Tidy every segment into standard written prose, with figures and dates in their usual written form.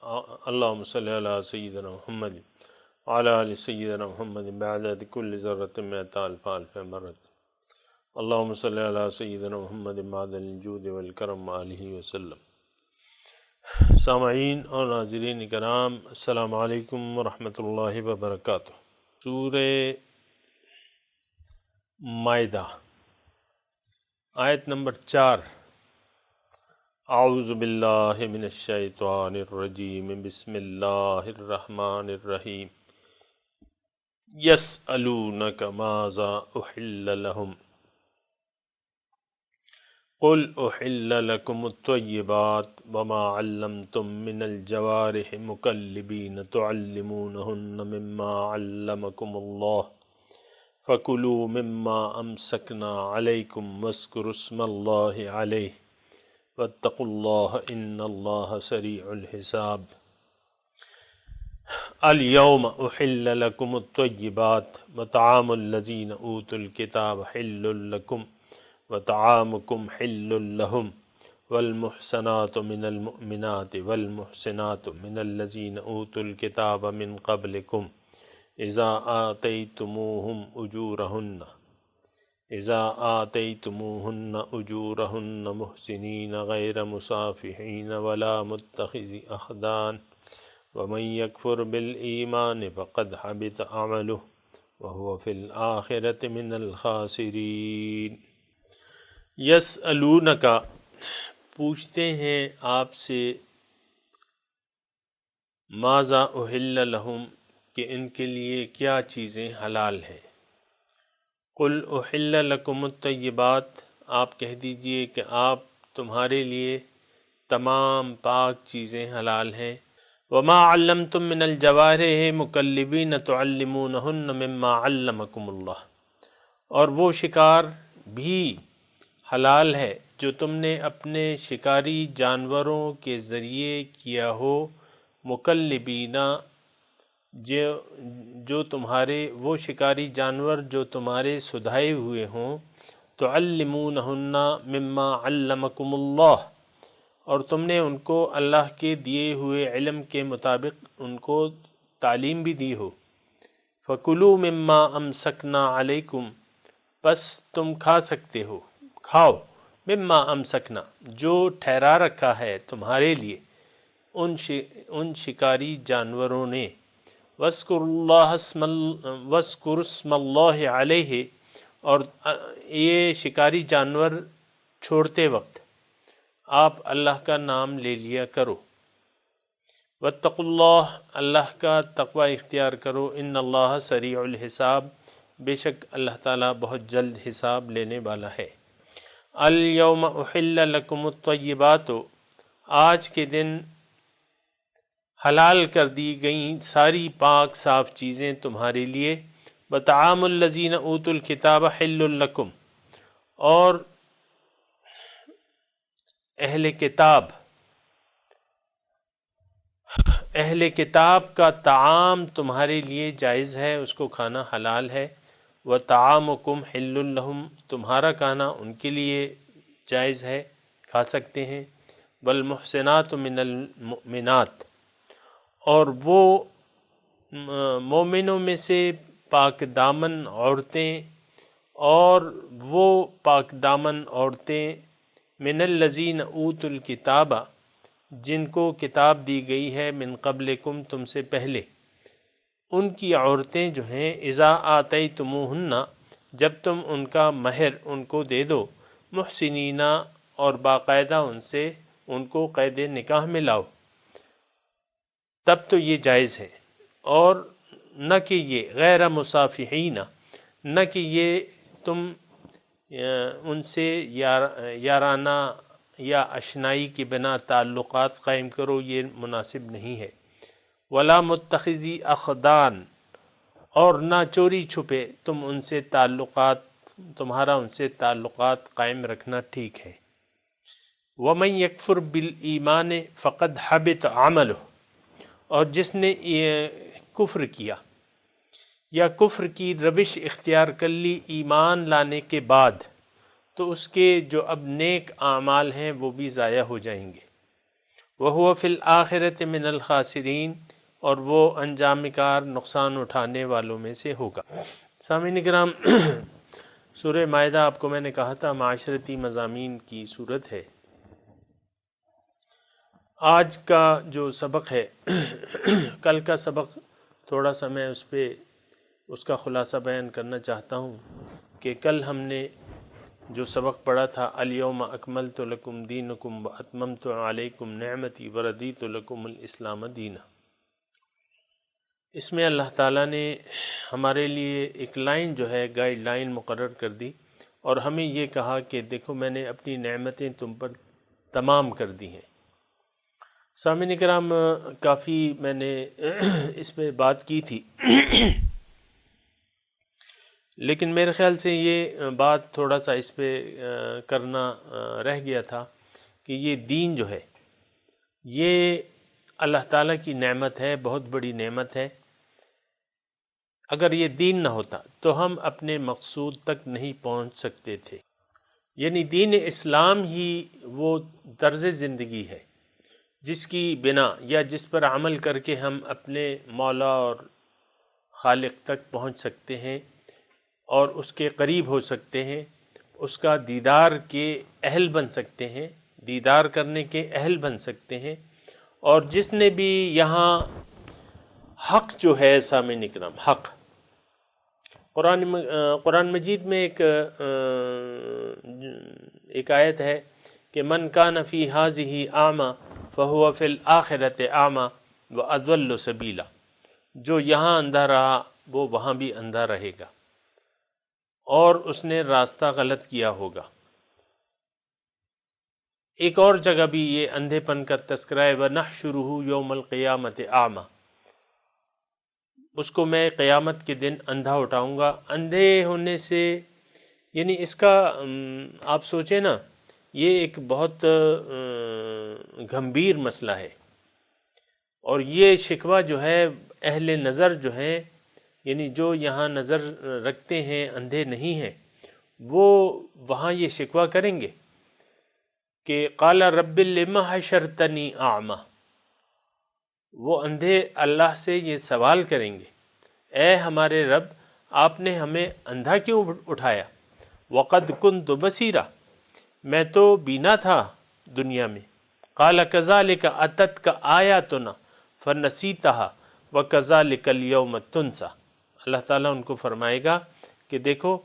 اللهم صل على سيدنا محمد وعلى آل سيدنا محمد بعدد كل ذرة مئة ألف ألف مرة. اللهم صل على سيدنا محمد معدن الجود والکرم آلہ وسلم. سامعین اور ناظرین کرام، السلام علیکم ورحمۃ اللہ وبرکاتہ. سورہ مائدہ آیت نمبر 4. اعوذ باللہ من الشیطان الرجیم، بسم اللہ الرحمن الرحیم. یسألونک ماذا احل لہم قل احل لکم الطیبات وما علمتم من الجوارح مکلبین تعلمونہن مما علمکم اللہ فکلوا مما امسکنا علیکم واذکروا اسم اللہ علیہ واتقوا اللہ ان اللہ سریع الحساب. اليوم احل لکم الطیبات وطعام الذین اوتوا الکتاب حل لکم وطعامکم حل لہم والمحصنات من المؤمنات والمحصنات من الذین اوتوا الکتاب من قبلکم اذا آتیتموہن اجورہن محسنین غیر مصافحین ولا متخذی اخدان ومن یکفر بالایمان فقد حبط عملہ وہو فی الآخرۃ من الخاسرین. یسألونک، پوچھتے ہیں آپ سے، ماذا احل لہم، کہ ان کے لیے کیا چیزیں حلال ہیں. قل احل لکم الطیبات، آپ کہہ دیجئے کہ تمہارے لیے تمام پاک چیزیں حلال ہیں. وما علمتم من الجوارح مکلبین تعلمونہن مما علمکم اللہ، اور وہ شکار بھی حلال ہے جو تم نے اپنے شکاری جانوروں کے ذریعے کیا ہو. مکلبینہ، جو تمہارے وہ شکاری جانور جو تمہارے سدھائے ہوئے ہوں. تعلمونہن مما علمکم اللہ، اور تم نے ان کو اللہ کے دیے ہوئے علم کے مطابق ان کو تعلیم بھی دی ہو. فکلوا مما امسکنا علیکم، پس تم کھا سکتے ہو، کھاؤ. مما امسکنا، جو ٹھہرا رکھا ہے تمہارے لیے ان شکاری جانوروں نے. واذکروا اسم اللہ علیہ، اور یہ شکاری جانور چھوڑتے وقت آپ اللہ کا نام لے لیا کرو. واتقوا اللہ، اللہ کا تقوی اختیار کرو. ان اللہ سریع الحساب، بے شک اللہ تعالیٰ بہت جلد حساب لینے والا ہے. الیوم احل لکم الطیبات، آج کے دن حلال کر دی گئیں ساری پاک صاف چیزیں تمہارے لیے. وطعام الذین اوتوا الکتاب حل لکم، اور اہل کتاب کا طعام تمہارے لیے جائز ہے، اس کو کھانا حلال ہے. وطعامکم حل لہم، تمہارا کھانا ان کے لیے جائز ہے، کھا سکتے ہیں. والمحسنات من المؤمنات، اور وہ مومنوں میں سے پاک دامن عورتیں، اور وہ پاک دامن عورتیں من الذین اوتوا الکتاب، جن کو کتاب دی گئی ہے، من قبلکم، تم سے پہلے. ان کی عورتیں جو ہیں، اذا آتیتموہن، جب تم ان کا مہر ان کو دے دو. محسنین، اور باقاعدہ ان کو قید نکاح میں لاؤ، تب تو یہ جائز ہے. اور نہ کہ یہ غیر مصافحین، نہ کہ یہ تم ان سے یارانہ یا اشنائی کی بنا تعلقات قائم کرو، یہ مناسب نہیں ہے. ولا متخذی اخدان، اور نہ چوری چھپے تمہارا ان سے تعلقات قائم رکھنا ٹھیک ہے. ومن یکفر بالایمان فقد حبط عملہ، اور جس نے کفر کیا یا کفر کی روش اختیار کر لی ایمان لانے کے بعد، تو اس کے جو اب نیک اعمال ہیں وہ بھی ضائع ہو جائیں گے. وَهُوَ فِي الْآخِرَةِ مِنَ الْخَاسِرِينَ، اور وہ انجام کار نقصان اٹھانے والوں میں سے ہوگا۔ سامعین کرام، سورہ مائدہ آپ کو میں نے کہا تھا معاشرتی مضامین کی صورت ہے۔ آج کا جو سبق ہے، کل کا سبق تھوڑا سا میں اس کا خلاصہ بیان کرنا چاہتا ہوں کہ کل ہم نے جو سبق پڑھا تھا الیوم اکملت لکم دینکم واتممت علیکم نعمتی وردیت لکم الاسلام دینا، اس میں اللہ تعالیٰ نے ہمارے لیے ایک لائن جو ہے گائیڈ لائن مقرر کر دی اور ہمیں یہ کہا کہ دیکھو میں نے اپنی نعمتیں تم پر تمام کر دی ہیں۔ سامعین کرام، کافی میں نے اس پہ بات کی تھی، لیکن میرے خیال سے یہ بات تھوڑا سا اس پہ کرنا رہ گیا تھا کہ یہ دین جو ہے یہ اللہ تعالیٰ کی نعمت ہے، بہت بڑی نعمت ہے۔ اگر یہ دین نہ ہوتا تو ہم اپنے مقصود تک نہیں پہنچ سکتے تھے۔ یعنی دین اسلام ہی وہ طرز زندگی ہے جس کی بنا یا جس پر عمل کر کے ہم اپنے مولا اور خالق تک پہنچ سکتے ہیں اور اس کے قریب ہو سکتے ہیں، اس کا دیدار کے اہل بن سکتے ہیں، دیدار کرنے کے اہل بن سکتے ہیں۔ اور جس نے بھی یہاں حق جو ہے سامعین اکرام، حق قرآن مجید میں ایک آیت ہے کہ من کان فی ہذہ اعمی فہو فی الآخرۃ اعمی واضل سبیلا، جو یہاں اندھا رہا وہ وہاں بھی اندھا رہے گا اور اس نے راستہ غلط کیا ہوگا۔ ایک اور جگہ بھی یہ اندھے پن کا تذکرہ ہے، وَنَحْشُرُهُ يَوْمَ الْقِيَامَةِ أَعْمَى، اس کو میں قیامت کے دن اندھا اٹھاؤں گا۔ اندھے ہونے سے یعنی اس کا آپ سوچیں نا، یہ ایک بہت گھمبیر مسئلہ ہے، اور یہ شکوہ جو ہے اہل نظر جو ہیں، یعنی جو یہاں نظر رکھتے ہیں اندھے نہیں ہیں، وہ وہاں یہ شکوہ کریں گے کہ قال رب لم حشرتنی اعمی، وہ اندھے اللہ سے یہ سوال کریں گے، اے ہمارے رب آپ نے ہمیں اندھا کیوں اٹھایا؟ وقد کنت بصیرا، میں تو بینا تھا دنیا میں۔ قال کذالک اتتک آیاتنا فنسیتها وکذالک اليوم تنسی، اللہ تعالیٰ ان کو فرمائے گا کہ دیکھو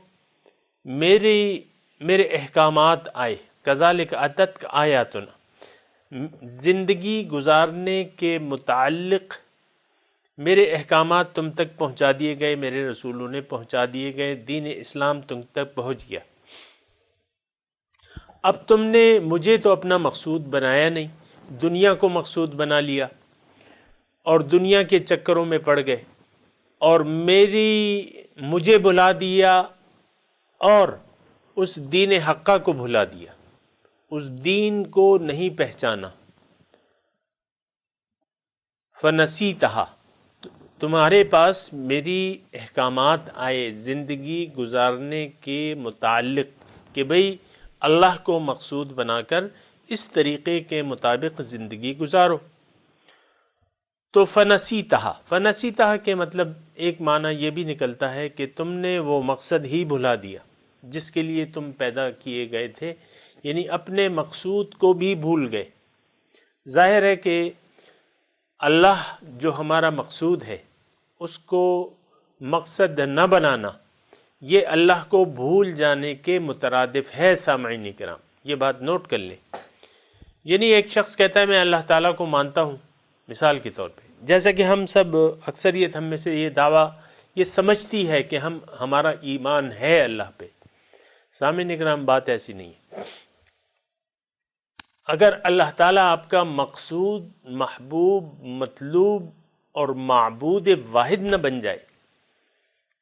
میرے احکامات آئے، کذالک اتتک آیاتنا، زندگی گزارنے کے متعلق میرے احکامات تم تک پہنچا دیے گئے، میرے رسولوں نے پہنچا دیے گئے، دین اسلام تم تک پہنچ گیا۔ اب تم نے مجھے تو اپنا مقصود بنایا نہیں، دنیا کو مقصود بنا لیا اور دنیا کے چکروں میں پڑ گئے اور مجھے بھلا دیا اور اس دین حقہ کو بھلا دیا، اس دین کو نہیں پہچانا۔ فنسیتہا، تمہارے پاس میری احکامات آئے زندگی گزارنے کے متعلق کہ بھئی اللہ کو مقصود بنا کر اس طریقے کے مطابق زندگی گزارو، تو فنسیتہا کے مطلب ایک معنی یہ بھی نکلتا ہے کہ تم نے وہ مقصد ہی بھلا دیا جس کے لیے تم پیدا کیے گئے تھے، یعنی اپنے مقصود کو بھی بھول گئے۔ ظاہر ہے کہ اللہ جو ہمارا مقصود ہے اس کو مقصد نہ بنانا یہ اللہ کو بھول جانے کے مترادف ہے۔ سامعین کرام، یہ بات نوٹ کر لیں۔ یعنی ایک شخص کہتا ہے میں اللہ تعالیٰ کو مانتا ہوں، مثال کے طور پہ، جیسا کہ ہم سب اکثریت ہم میں سے یہ دعویٰ یہ سمجھتی ہے کہ ہمارا ایمان ہے اللہ پہ۔ سامعین کرام، بات ایسی نہیں ہے۔ اگر اللہ تعالیٰ آپ کا مقصود، محبوب، مطلوب اور معبود واحد نہ بن جائے،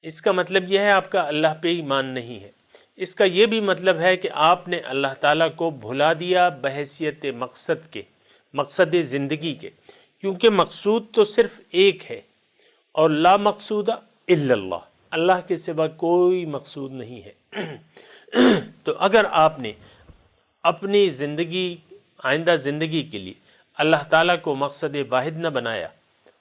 اس کا مطلب یہ ہے آپ کا اللہ پہ ایمان نہیں ہے۔ اس کا یہ بھی مطلب ہے کہ آپ نے اللہ تعالیٰ کو بھلا دیا بحیثیت مقصد کے، مقصد زندگی کے، کیونکہ مقصود تو صرف ایک ہے اور لا مقصود الا اللہ، اللہ کے سوا کوئی مقصود نہیں ہے۔ تو اگر آپ نے اپنی زندگی، آئندہ زندگی کے لیے اللہ تعالیٰ کو مقصد واحد نہ بنایا،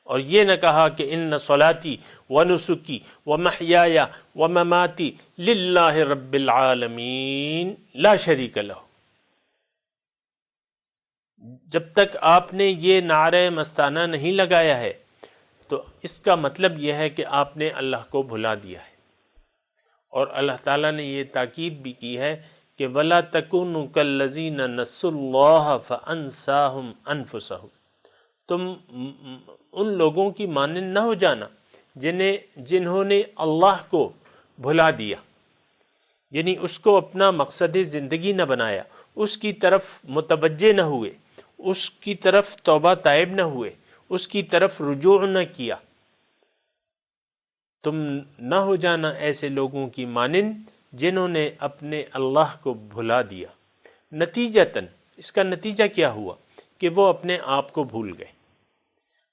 اور یہ نہ کہا کہ ان صلاتی و نسکی و محیایا و مماتی للہ رب العالمین لا شریک لہ۔ جب تک آپ نے یہ نعرہ مستانہ نہیں لگایا ہے تو اس کا مطلب یہ ہے کہ آپ نے اللہ کو بھلا دیا ہے، اور اللہ تعالیٰ نے یہ تاکید بھی کی ہے کہ وَلَا تَكُونُوا كَالَّذِينَ نَسُوا اللَّهَ فَأَنسَاهُمْ أَنفُسَهُمْ، تم ان لوگوں کی مانند نہ ہو جانا جنہوں نے اللہ کو بھلا دیا، یعنی اس کو اپنا مقصد زندگی نہ بنایا، اس کی طرف متوجہ نہ ہوئے، اس کی طرف توبہ تائب نہ ہوئے، اس کی طرف رجوع نہ کیا۔ تم نہ ہو جانا ایسے لوگوں کی مانند جنہوں نے اپنے اللہ کو بھلا دیا۔ نتیجتاً اس کا نتیجہ کیا ہوا کہ وہ اپنے آپ کو بھول گئے۔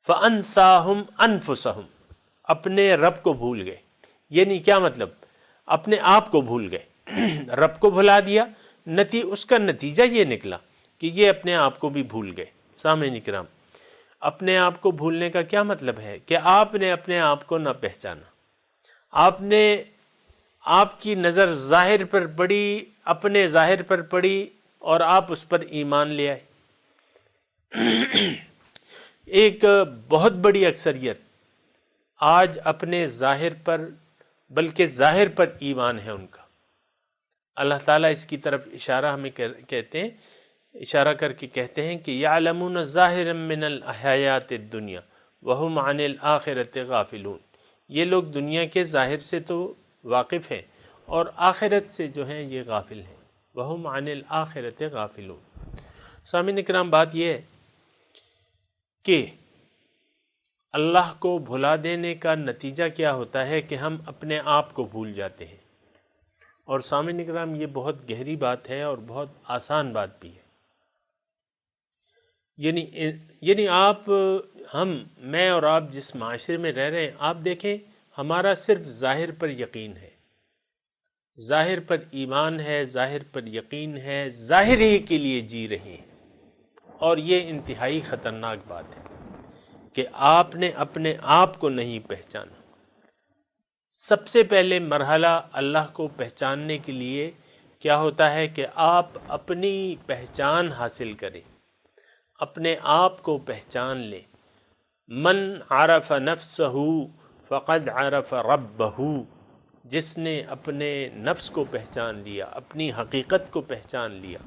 فَأَنسَاهُمْ أَنفُسَهُمْ، اپنے رب کو بھول گئے، یعنی کیا مطلب؟ اپنے آپ کو بھول گئے، رب کو بھلا دیا، اس کا نتیجہ یہ نکلا کہ یہ اپنے آپ کو بھی بھول گئے۔ سامعین کرام، اپنے آپ کو بھولنے کا کیا مطلب ہے؟ کہ آپ نے اپنے آپ کو نہ پہچانا، آپ کی نظر ظاہر پر پڑی، اپنے ظاہر پر پڑی اور آپ اس پر ایمان لے آئے۔ ایک بہت بڑی اکثریت آج اپنے ظاہر پر بلکہ ظاہر پر ایمان ہے ان کا۔ اللہ تعالیٰ اس کی طرف اشارہ ہمیں کہتے ہیں، اشارہ کر کے کہتے ہیں کہ یعلمون ظاہرا من الحیات الدنیا وہم عن الآخرۃ غافلون، یہ لوگ دنیا کے ظاہر سے تو واقف ہیں اور آخرت سے جو ہیں یہ غافل ہیں۔ وہم عن الآخرۃ غافلون۔ سامعین کرام، بات یہ ہے کہ اللہ کو بھلا دینے کا نتیجہ کیا ہوتا ہے کہ ہم اپنے آپ کو بھول جاتے ہیں۔ اور سامعین کرام، یہ بہت گہری بات ہے اور بہت آسان بات بھی ہے۔ یعنی میں اور آپ جس معاشرے میں رہ رہے ہیں، آپ دیکھیں ہمارا صرف ظاہر پر یقین ہے، ظاہر پر ایمان ہے، ظاہر پر یقین ہے، ظاہر ہی کے لیے جی رہے ہیں، اور یہ انتہائی خطرناک بات ہے کہ آپ نے اپنے آپ کو نہیں پہچانا۔ سب سے پہلے مرحلہ اللہ کو پہچاننے کے لیے کیا ہوتا ہے کہ آپ اپنی پہچان حاصل کریں، اپنے آپ کو پہچان لیں۔ من عرف نفسہ فقد عرف ربہ، جس نے اپنے نفس کو پہچان لیا، اپنی حقیقت کو پہچان لیا،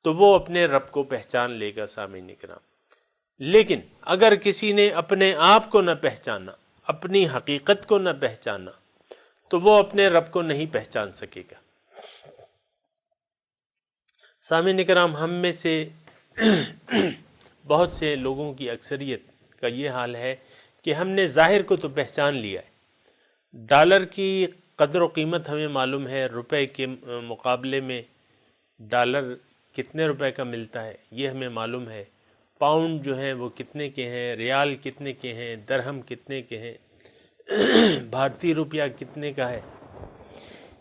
تو وہ اپنے رب کو پہچان لے گا۔ سامعین کرام، لیکن اگر کسی نے اپنے آپ کو نہ پہچانا، اپنی حقیقت کو نہ پہچانا، تو وہ اپنے رب کو نہیں پہچان سکے گا۔ سامعین کرام، ہم میں سے بہت سے لوگوں کی اکثریت کا یہ حال ہے کہ ہم نے ظاہر کو تو پہچان لیا ہے، ڈالر کی قدر و قیمت ہمیں معلوم ہے، روپے کے مقابلے میں ڈالر کتنے روپے کا ملتا ہے یہ ہمیں معلوم ہے، پاؤنڈ جو ہیں وہ کتنے کے ہیں، ریال کتنے کے ہیں، درہم کتنے کے ہیں، بھارتی روپیہ کتنے کا ہے،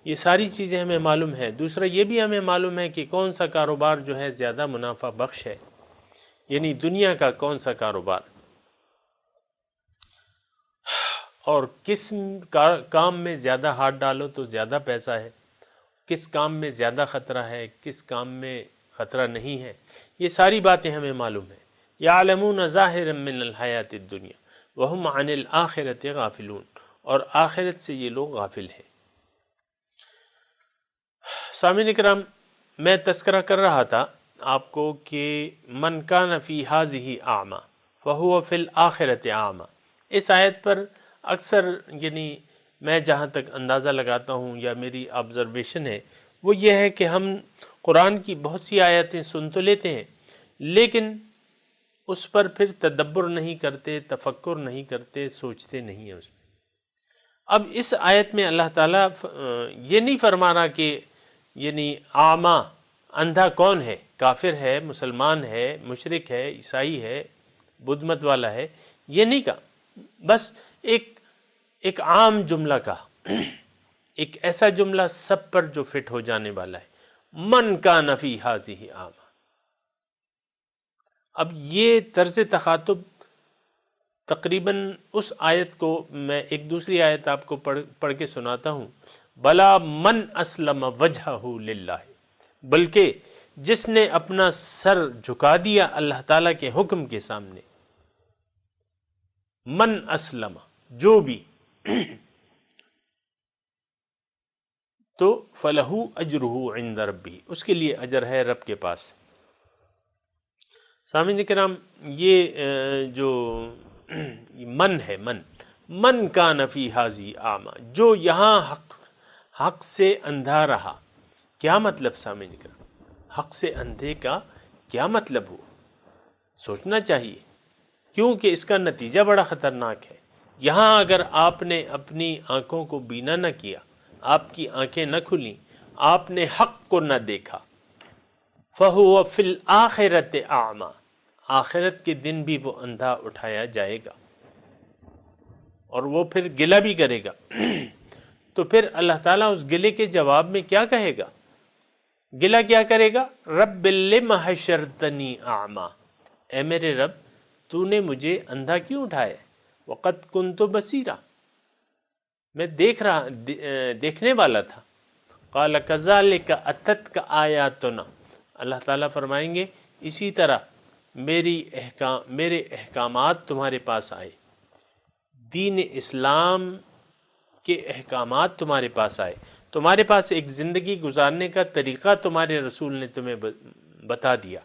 یہ ساری چیزیں ہمیں معلوم ہے۔ دوسرا یہ بھی ہمیں معلوم ہے کہ کون سا کاروبار جو ہے زیادہ منافع بخش ہے، یعنی دنیا کا کون سا کاروبار، اور کس کام میں زیادہ ہاتھ ڈالو تو زیادہ پیسہ ہے، کس کام میں زیادہ خطرہ ہے، کس کام میں خطرہ نہیں ہے، یہ ساری باتیں ہمیں معلوم ہیں۔ یعلمون ظاہرا من الحیات الدنیا وہم عن الآخرۃ غافلون، اور آخرت سے یہ لوگ غافل ہیں۔ سامعین کرام، میں تذکرہ کر رہا تھا آپ کو کہ من کان فی ہذہ اعمی فہو فی الآخرۃ اعمی، اس آیت پر اکثر میں جہاں تک اندازہ لگاتا ہوں یا میری آبزرویشن ہے وہ یہ ہے کہ ہم قرآن کی بہت سی آیتیں سن تو لیتے ہیں لیکن اس پر پھر تدبر نہیں کرتے، تفکر نہیں کرتے، سوچتے نہیں ہیں اس میں۔ اب اس آیت میں اللہ تعالیٰ یہ نہیں فرما رہا کہ اعمیٰ اندھا کون ہے، کافر ہے، مسلمان ہے، مشرک ہے، عیسائی ہے، بدھ مت والا ہے، یہ نہیں کہا، بس ایک عام جملہ کہا، ایک ایسا جملہ سب پر جو فٹ ہو جانے والا ہے، من کان فی ہذہ اعمیٰ۔ اب یہ طرز تخاطب تقریباً اس آیت کو میں ایک دوسری آیت آپ کو پڑھ کے سناتا ہوں، بلا من اسلم وجہہ للہ، بلکہ جس نے اپنا سر جھکا دیا اللہ تعالیٰ کے حکم کے سامنے، من اسلم، جو بھی، تو فلہ اجرہ عند ربہ، اس کے لیے اجر ہے رب کے پاس۔ سامعین کرام، یہ جو من ہے، من کان فی ھذہ اعمی، جو یہاں حق سے اندھا رہا، کیا مطلب سامعین کرام؟ حق سے اندھے کا کیا مطلب ہو؟ سوچنا چاہیے، کیونکہ اس کا نتیجہ بڑا خطرناک ہے۔ یہاں اگر آپ نے اپنی آنکھوں کو بینا نہ کیا، آپ کی آنکھیں نہ کھلیں، آپ نے حق کو نہ دیکھا، فَهُوَ فِي الْآخِرَةِ أَعْمَى، آخرت کے دن بھی وہ اندھا اٹھایا جائے گا، اور وہ پھر گلہ بھی کرے گا۔ تو پھر اللہ تعالیٰ اس گلے کے جواب میں کیا کہے گا؟ گلہ کیا کرے گا؟ رب لم حشرتنی اعمیٰ، اے میرے رب تو نے مجھے اندھا کیوں اٹھایا؟ وقد کنت بصیرا، میں دیکھنے والا تھا۔ قال کذالک اتتک آیاتنا، اللہ تعالیٰ فرمائیں گے اسی طرح میرے احکامات تمہارے پاس آئے، دین اسلام کے احکامات تمہارے پاس آئے، تمہارے پاس ایک زندگی گزارنے کا طریقہ تمہارے رسول نے تمہیں بتا دیا،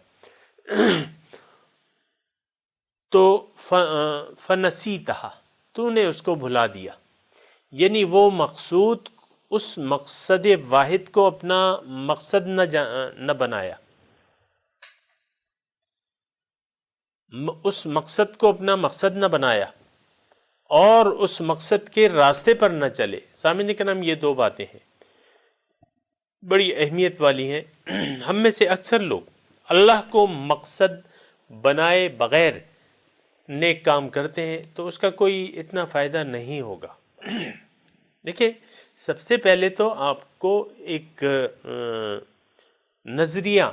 تو فنسیتہا، تو نے اس کو بھلا دیا، یعنی وہ مقصود، اس مقصد واحد کو اپنا مقصد نہ بنایا، اس مقصد کو اپنا مقصد نہ بنایا، اور اس مقصد کے راستے پر نہ چلے۔ سامعین کرام، یہ دو باتیں ہیں، بڑی اہمیت والی ہیں۔ ہم میں سے اکثر لوگ اللہ کو مقصد بنائے بغیر نیک کام کرتے ہیں تو اس کا کوئی اتنا فائدہ نہیں ہوگا۔ دیکھیں، سب سے پہلے تو آپ کو ایک نظریہ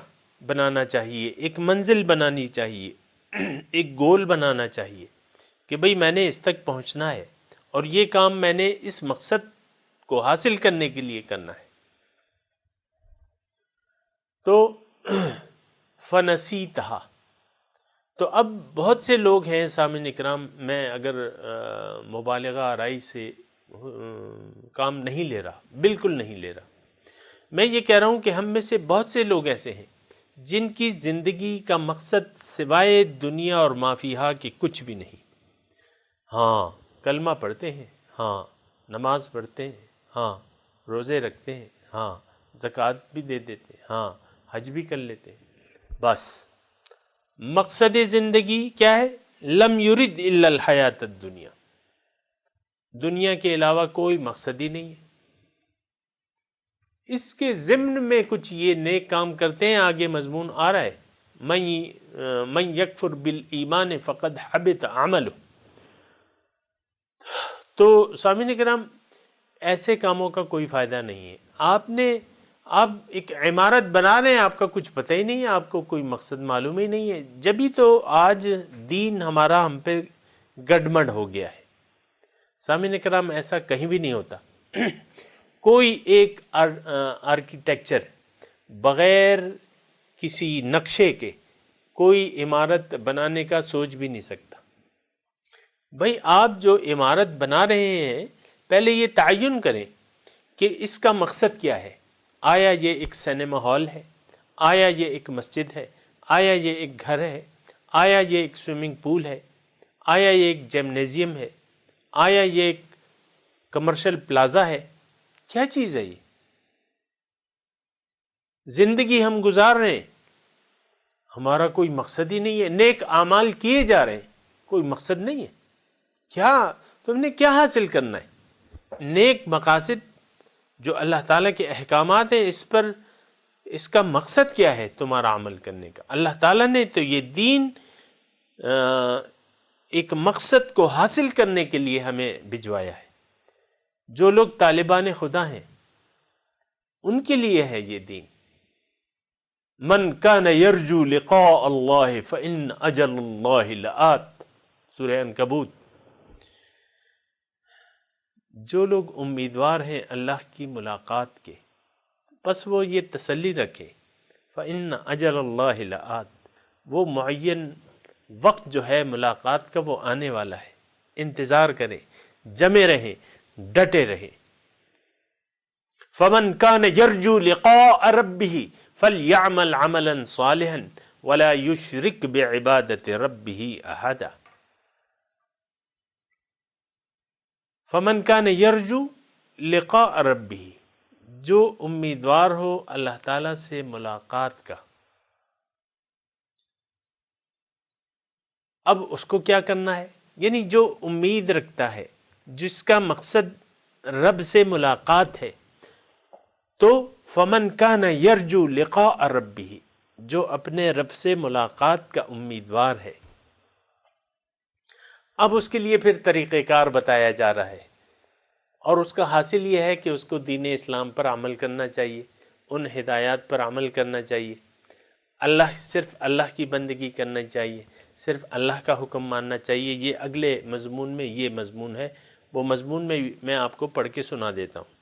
بنانا چاہیے، ایک منزل بنانی چاہیے، ایک گول بنانا چاہیے کہ بھئی میں نے اس تک پہنچنا ہے، اور یہ کام میں نے اس مقصد کو حاصل کرنے کے لیے کرنا ہے۔ تو فنسیتہا، تو اب بہت سے لوگ ہیں سامعین اکرام، میں اگر مبالغہ آرائی سے کام نہیں لے رہا، بالکل نہیں لے رہا، میں یہ کہہ رہا ہوں کہ ہم میں سے بہت سے لوگ ایسے ہیں جن کی زندگی کا مقصد سوائے دنیا اور ما فیہا کے کچھ بھی نہیں۔ ہاں کلمہ پڑھتے ہیں، ہاں نماز پڑھتے ہیں، ہاں روزے رکھتے ہیں، ہاں زکوٰۃ بھی دے دیتے ہیں، ہاں حج بھی کر لیتے ہیں، بس مقصد زندگی کیا ہے؟ لم یرد الا الحیات الدنیا، دنیا کے علاوہ کوئی مقصد ہی نہیں ہے۔ اس کے ضمن میں کچھ یہ نیک کام کرتے ہیں، آگے مضمون آ رہا ہے، من یکفر بالایمان فقد حبط عملہ۔ تو سامعین کرام، ایسے کاموں کا کوئی فائدہ نہیں ہے۔ آپ ایک عمارت بنا رہے ہیں، آپ کا کچھ پتہ ہی نہیں ہے، آپ کو کوئی مقصد معلوم ہی نہیں ہے، جبھی تو آج دین ہمارا ہم پہ گڈمڈ ہو گیا ہے۔ سامعین کرام، ایسا کہیں بھی نہیں ہوتا۔ کوئی ایک آرکیٹیکچر بغیر کسی نقشے کے کوئی عمارت بنانے کا سوچ بھی نہیں سکتا۔ بھئی آپ جو عمارت بنا رہے ہیں، پہلے یہ تعین کریں کہ اس کا مقصد کیا ہے۔ آیا یہ ایک سینما ہال ہے؟ آیا یہ ایک مسجد ہے؟ آیا یہ ایک گھر ہے؟ آیا یہ ایک سوئمنگ پول ہے؟ آیا یہ ایک جمنیزیم ہے؟ آیا یہ ایک کمرشل پلازا ہے؟ کیا چیز ہے یہ؟ زندگی ہم گزار رہے ہیں، ہمارا کوئی مقصد ہی نہیں ہے، نیک اعمال کیے جا رہے ہیں، کوئی مقصد نہیں ہے۔ کیا تم نے کیا حاصل کرنا ہے؟ نیک مقاصد جو اللہ تعالیٰ کے احکامات ہیں، اس کا مقصد کیا ہے تمہارا عمل کرنے کا؟ اللہ تعالیٰ نے تو یہ دین ایک مقصد کو حاصل کرنے کے لیے ہمیں بھجوایا ہے۔ جو لوگ طالبان خدا ہیں ان کے لیے ہے یہ دین، من کان یرجو لقاء اللہ فإن اجل اللہ لآت، سورہ عنکبوت۔ جو لوگ امیدوار ہیں اللہ کی ملاقات کے، بس وہ یہ تسلی رکھے فإن اجل اللہ لآت، وہ معین وقت جو ہے ملاقات کا وہ آنے والا ہے، انتظار کریں، جمے رہیں، ڈٹے رہیں۔ فمن کان یرجو لقاء ربہ فلیعمل عملا صالحا ولا یشرک بعبادۃ ربہ احدا۔ فمن کان یرجو لقاء ربہ، جو امیدوار ہو اللہ تعالی سے ملاقات کا، اب اس کو کیا کرنا ہے؟ یعنی جو امید رکھتا ہے، جس کا مقصد رب سے ملاقات ہے، تو فمن کان یرجو لقاء ربہ، جو اپنے رب سے ملاقات کا امیدوار ہے۔ اب اس کے لیے پھر طریقہ کار بتایا جا رہا ہے، اور اس کا حاصل یہ ہے کہ اس کو دین اسلام پر عمل کرنا چاہیے، ان ہدایات پر عمل کرنا چاہیے، صرف اللہ کی بندگی کرنا چاہیے، صرف اللہ کا حکم ماننا چاہیے۔ یہ اگلے مضمون میں یہ مضمون ہے، وہ مضمون میں آپ کو پڑھ کے سنا دیتا ہوں۔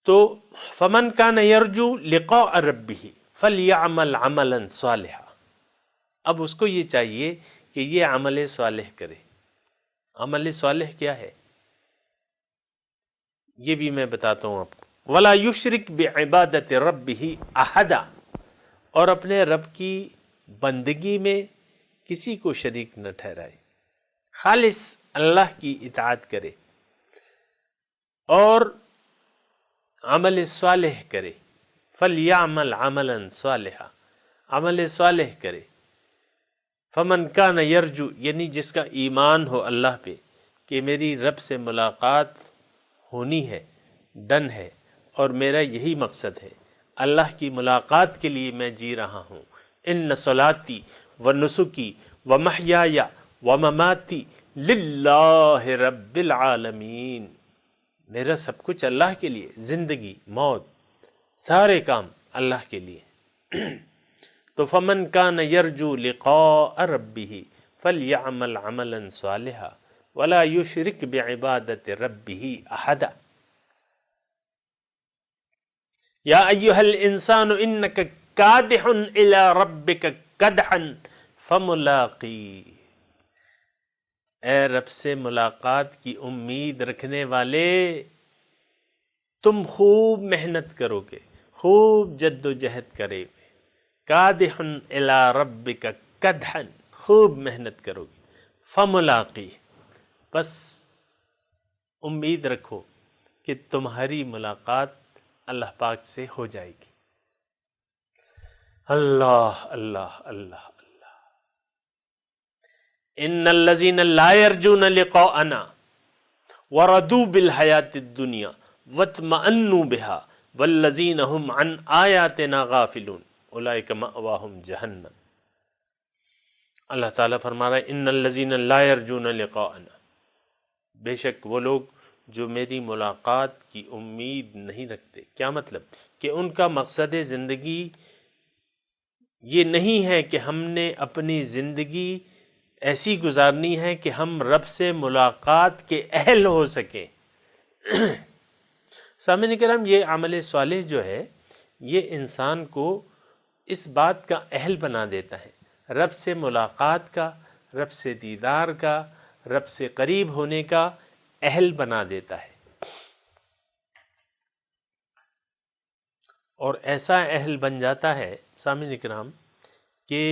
تو فمن کان یرجو لقاء ربہ فلیعمل عملا صالحا، اب اس کو یہ چاہیے کہ یہ عمل صالح کرے۔ عمل صالح کیا ہے یہ بھی میں بتاتا ہوں آپ کو۔ ولا یشرک بعبادۃ ربہ احدا، اور اپنے رب کی بندگی میں کسی کو شریک نہ ٹھہرائے، خالص اللہ کی اطاعت کرے اور عمل صالح کرے۔ فلیعمل عملا صالحا، عمل صالح کرے۔ فمن کان یرجو، یعنی جس کا ایمان ہو اللہ پہ کہ میری رب سے ملاقات ہونی ہے، ڈن ہے، اور میرا یہی مقصد ہے، اللہ کی ملاقات کے لیے میں جی رہا ہوں۔ ان صلاتی و نسکی و محیای و مماتی للہ رب العالمین، میرا سب کچھ اللہ کے لیے، زندگی، موت، سارے کام اللہ کے لیے۔ تو فمن کان یرجو لقاء ربہ فلیعمل عملا صالحا ولا یشرک بعبادۃ ربہ احدا۔ یا ایہا الانسان انک کادح الی ربک کدحا فملاقی، اے رب سے ملاقات کی امید رکھنے والے، تم خوب محنت کرو گے، خوب جد و جہد کرے گے۔ کادح الی ربک کدحا، خوب محنت کرو گے۔ فملاقی، بس امید رکھو کہ تمہاری ملاقات اللہ پاک سے ہو جائے گی۔ اللہ اللہ اللہ اللہ۔ ان الذین لا یرجون لقاءنا ورضوا بالحیاۃ الدنیا واطمأنوا بها والذین هم عن آیاتنا غافلون اولئک مأواہم جہنم۔ اللہ تعالیٰ فرما رہا ہے ان الذین لا یرجون لقاءنا، بے شک وہ لوگ جو میری ملاقات کی امید نہیں رکھتے۔ کیا مطلب؟ کہ ان کا مقصد زندگی یہ نہیں ہے کہ ہم نے اپنی زندگی ایسی گزارنی ہے کہ ہم رب سے ملاقات کے اہل ہو سکیں۔ سامعین کرام، یہ عمل صالح جو ہے یہ انسان کو اس بات کا اہل بنا دیتا ہے، رب سے ملاقات کا، رب سے دیدار کا، رب سے قریب ہونے کا اہل بنا دیتا ہے۔ اور ایسا اہل بن جاتا ہے سامعین اکرام کہ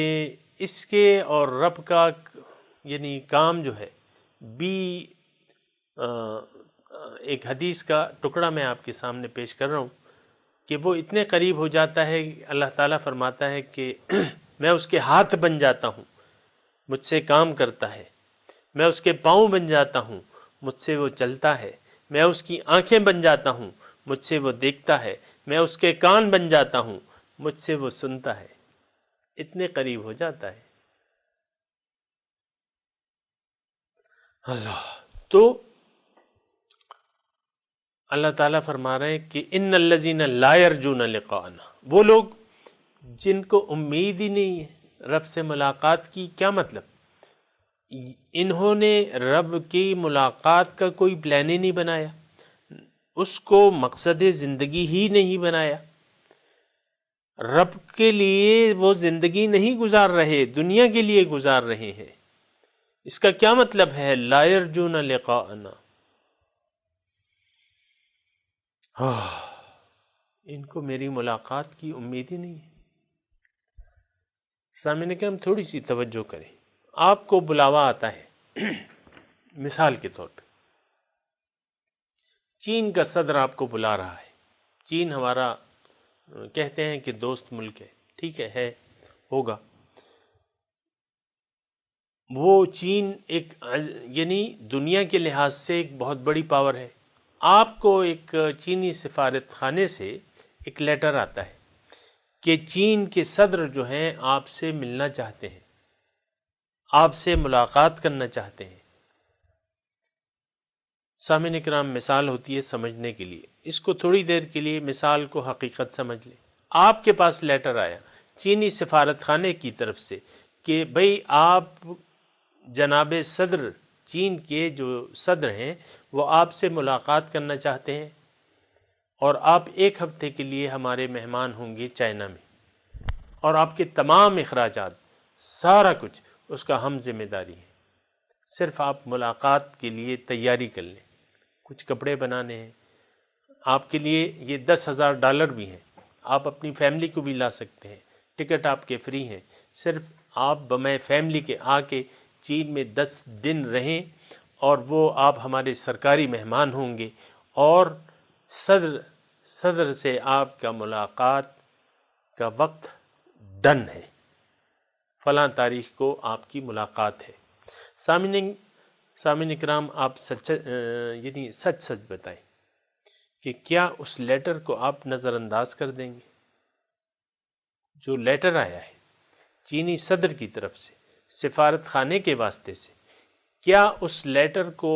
اس کے اور رب کا یعنی کام جو ہے بھی ایک حدیث کا ٹکڑا میں آپ کے سامنے پیش کر رہا ہوں کہ وہ اتنے قریب ہو جاتا ہے، اللہ تعالیٰ فرماتا ہے کہ میں اس کے ہاتھ بن جاتا ہوں، مجھ سے کام کرتا ہے، میں اس کے پاؤں بن جاتا ہوں، مجھ سے وہ چلتا ہے، میں اس کی آنکھیں بن جاتا ہوں، مجھ سے وہ دیکھتا ہے، میں اس کے کان بن جاتا ہوں، مجھ سے وہ سنتا ہے۔ اتنے قریب ہو جاتا ہے اللہ۔ تو اللہ تعالیٰ فرما رہے ہیں کہ ان الذین لا یرجون لقاءنا، وہ لوگ جن کو امید ہی نہیں ہے رب سے ملاقات کی، کیا مطلب؟ انہوں نے رب کی ملاقات کا کوئی پلان ہی نہیں بنایا، اس کو مقصد زندگی ہی نہیں بنایا، رب کے لیے وہ زندگی نہیں گزار رہے، دنیا کے لیے گزار رہے ہیں۔ اس کا کیا مطلب ہے؟ لا یرجون لقاءنا، ان کو میری ملاقات کی امید ہی نہیں ہے۔ سامعین کرام تھوڑی سی توجہ کریں، آپ کو بلاوا آتا ہے مثال کے طور پہ چین کا صدر آپ کو بلا رہا ہے۔ چین ہمارا کہتے ہیں کہ دوست ملک ہے، ٹھیک ہے ہوگا۔ وہ چین ایک یعنی دنیا کے لحاظ سے ایک بہت بڑی پاور ہے۔ آپ کو ایک چینی سفارت خانے سے ایک لیٹر آتا ہے کہ چین کے صدر جو ہیں آپ سے ملنا چاہتے ہیں، آپ سے ملاقات کرنا چاہتے ہیں۔ سامعین کرام مثال ہوتی ہے سمجھنے کے لیے، اس کو تھوڑی دیر کے لیے مثال کو حقیقت سمجھ لیں۔ آپ کے پاس لیٹر آیا چینی سفارت خانے کی طرف سے کہ بھئی آپ جناب صدر، چین کے جو صدر ہیں وہ آپ سے ملاقات کرنا چاہتے ہیں، اور آپ ایک ہفتے کے لیے ہمارے مہمان ہوں گے چائنا میں، اور آپ کے تمام اخراجات سارا کچھ اس کا ہم ذمہ داری ہے، صرف آپ ملاقات کے لیے تیاری کر لیں۔ کچھ کپڑے بنانے ہیں آپ کے لیے، یہ $10,000 بھی ہیں، آپ اپنی فیملی کو بھی لا سکتے ہیں، ٹکٹ آپ کے فری ہیں، صرف آپ بمے فیملی کے آ کے چین میں 10 دن رہیں، اور وہ آپ ہمارے سرکاری مہمان ہوں گے، اور صدر سے آپ کا ملاقات کا وقت ڈن ہے، فلاں تاریخ کو آپ کی ملاقات ہے۔ سامعین اکرام آپ سچ بتائیں کہ کیا اس لیٹر کو آپ نظر انداز کر دیں گے؟ جو لیٹر آیا ہے چینی صدر کی طرف سے سفارت خانے کے واسطے سے، کیا اس لیٹر کو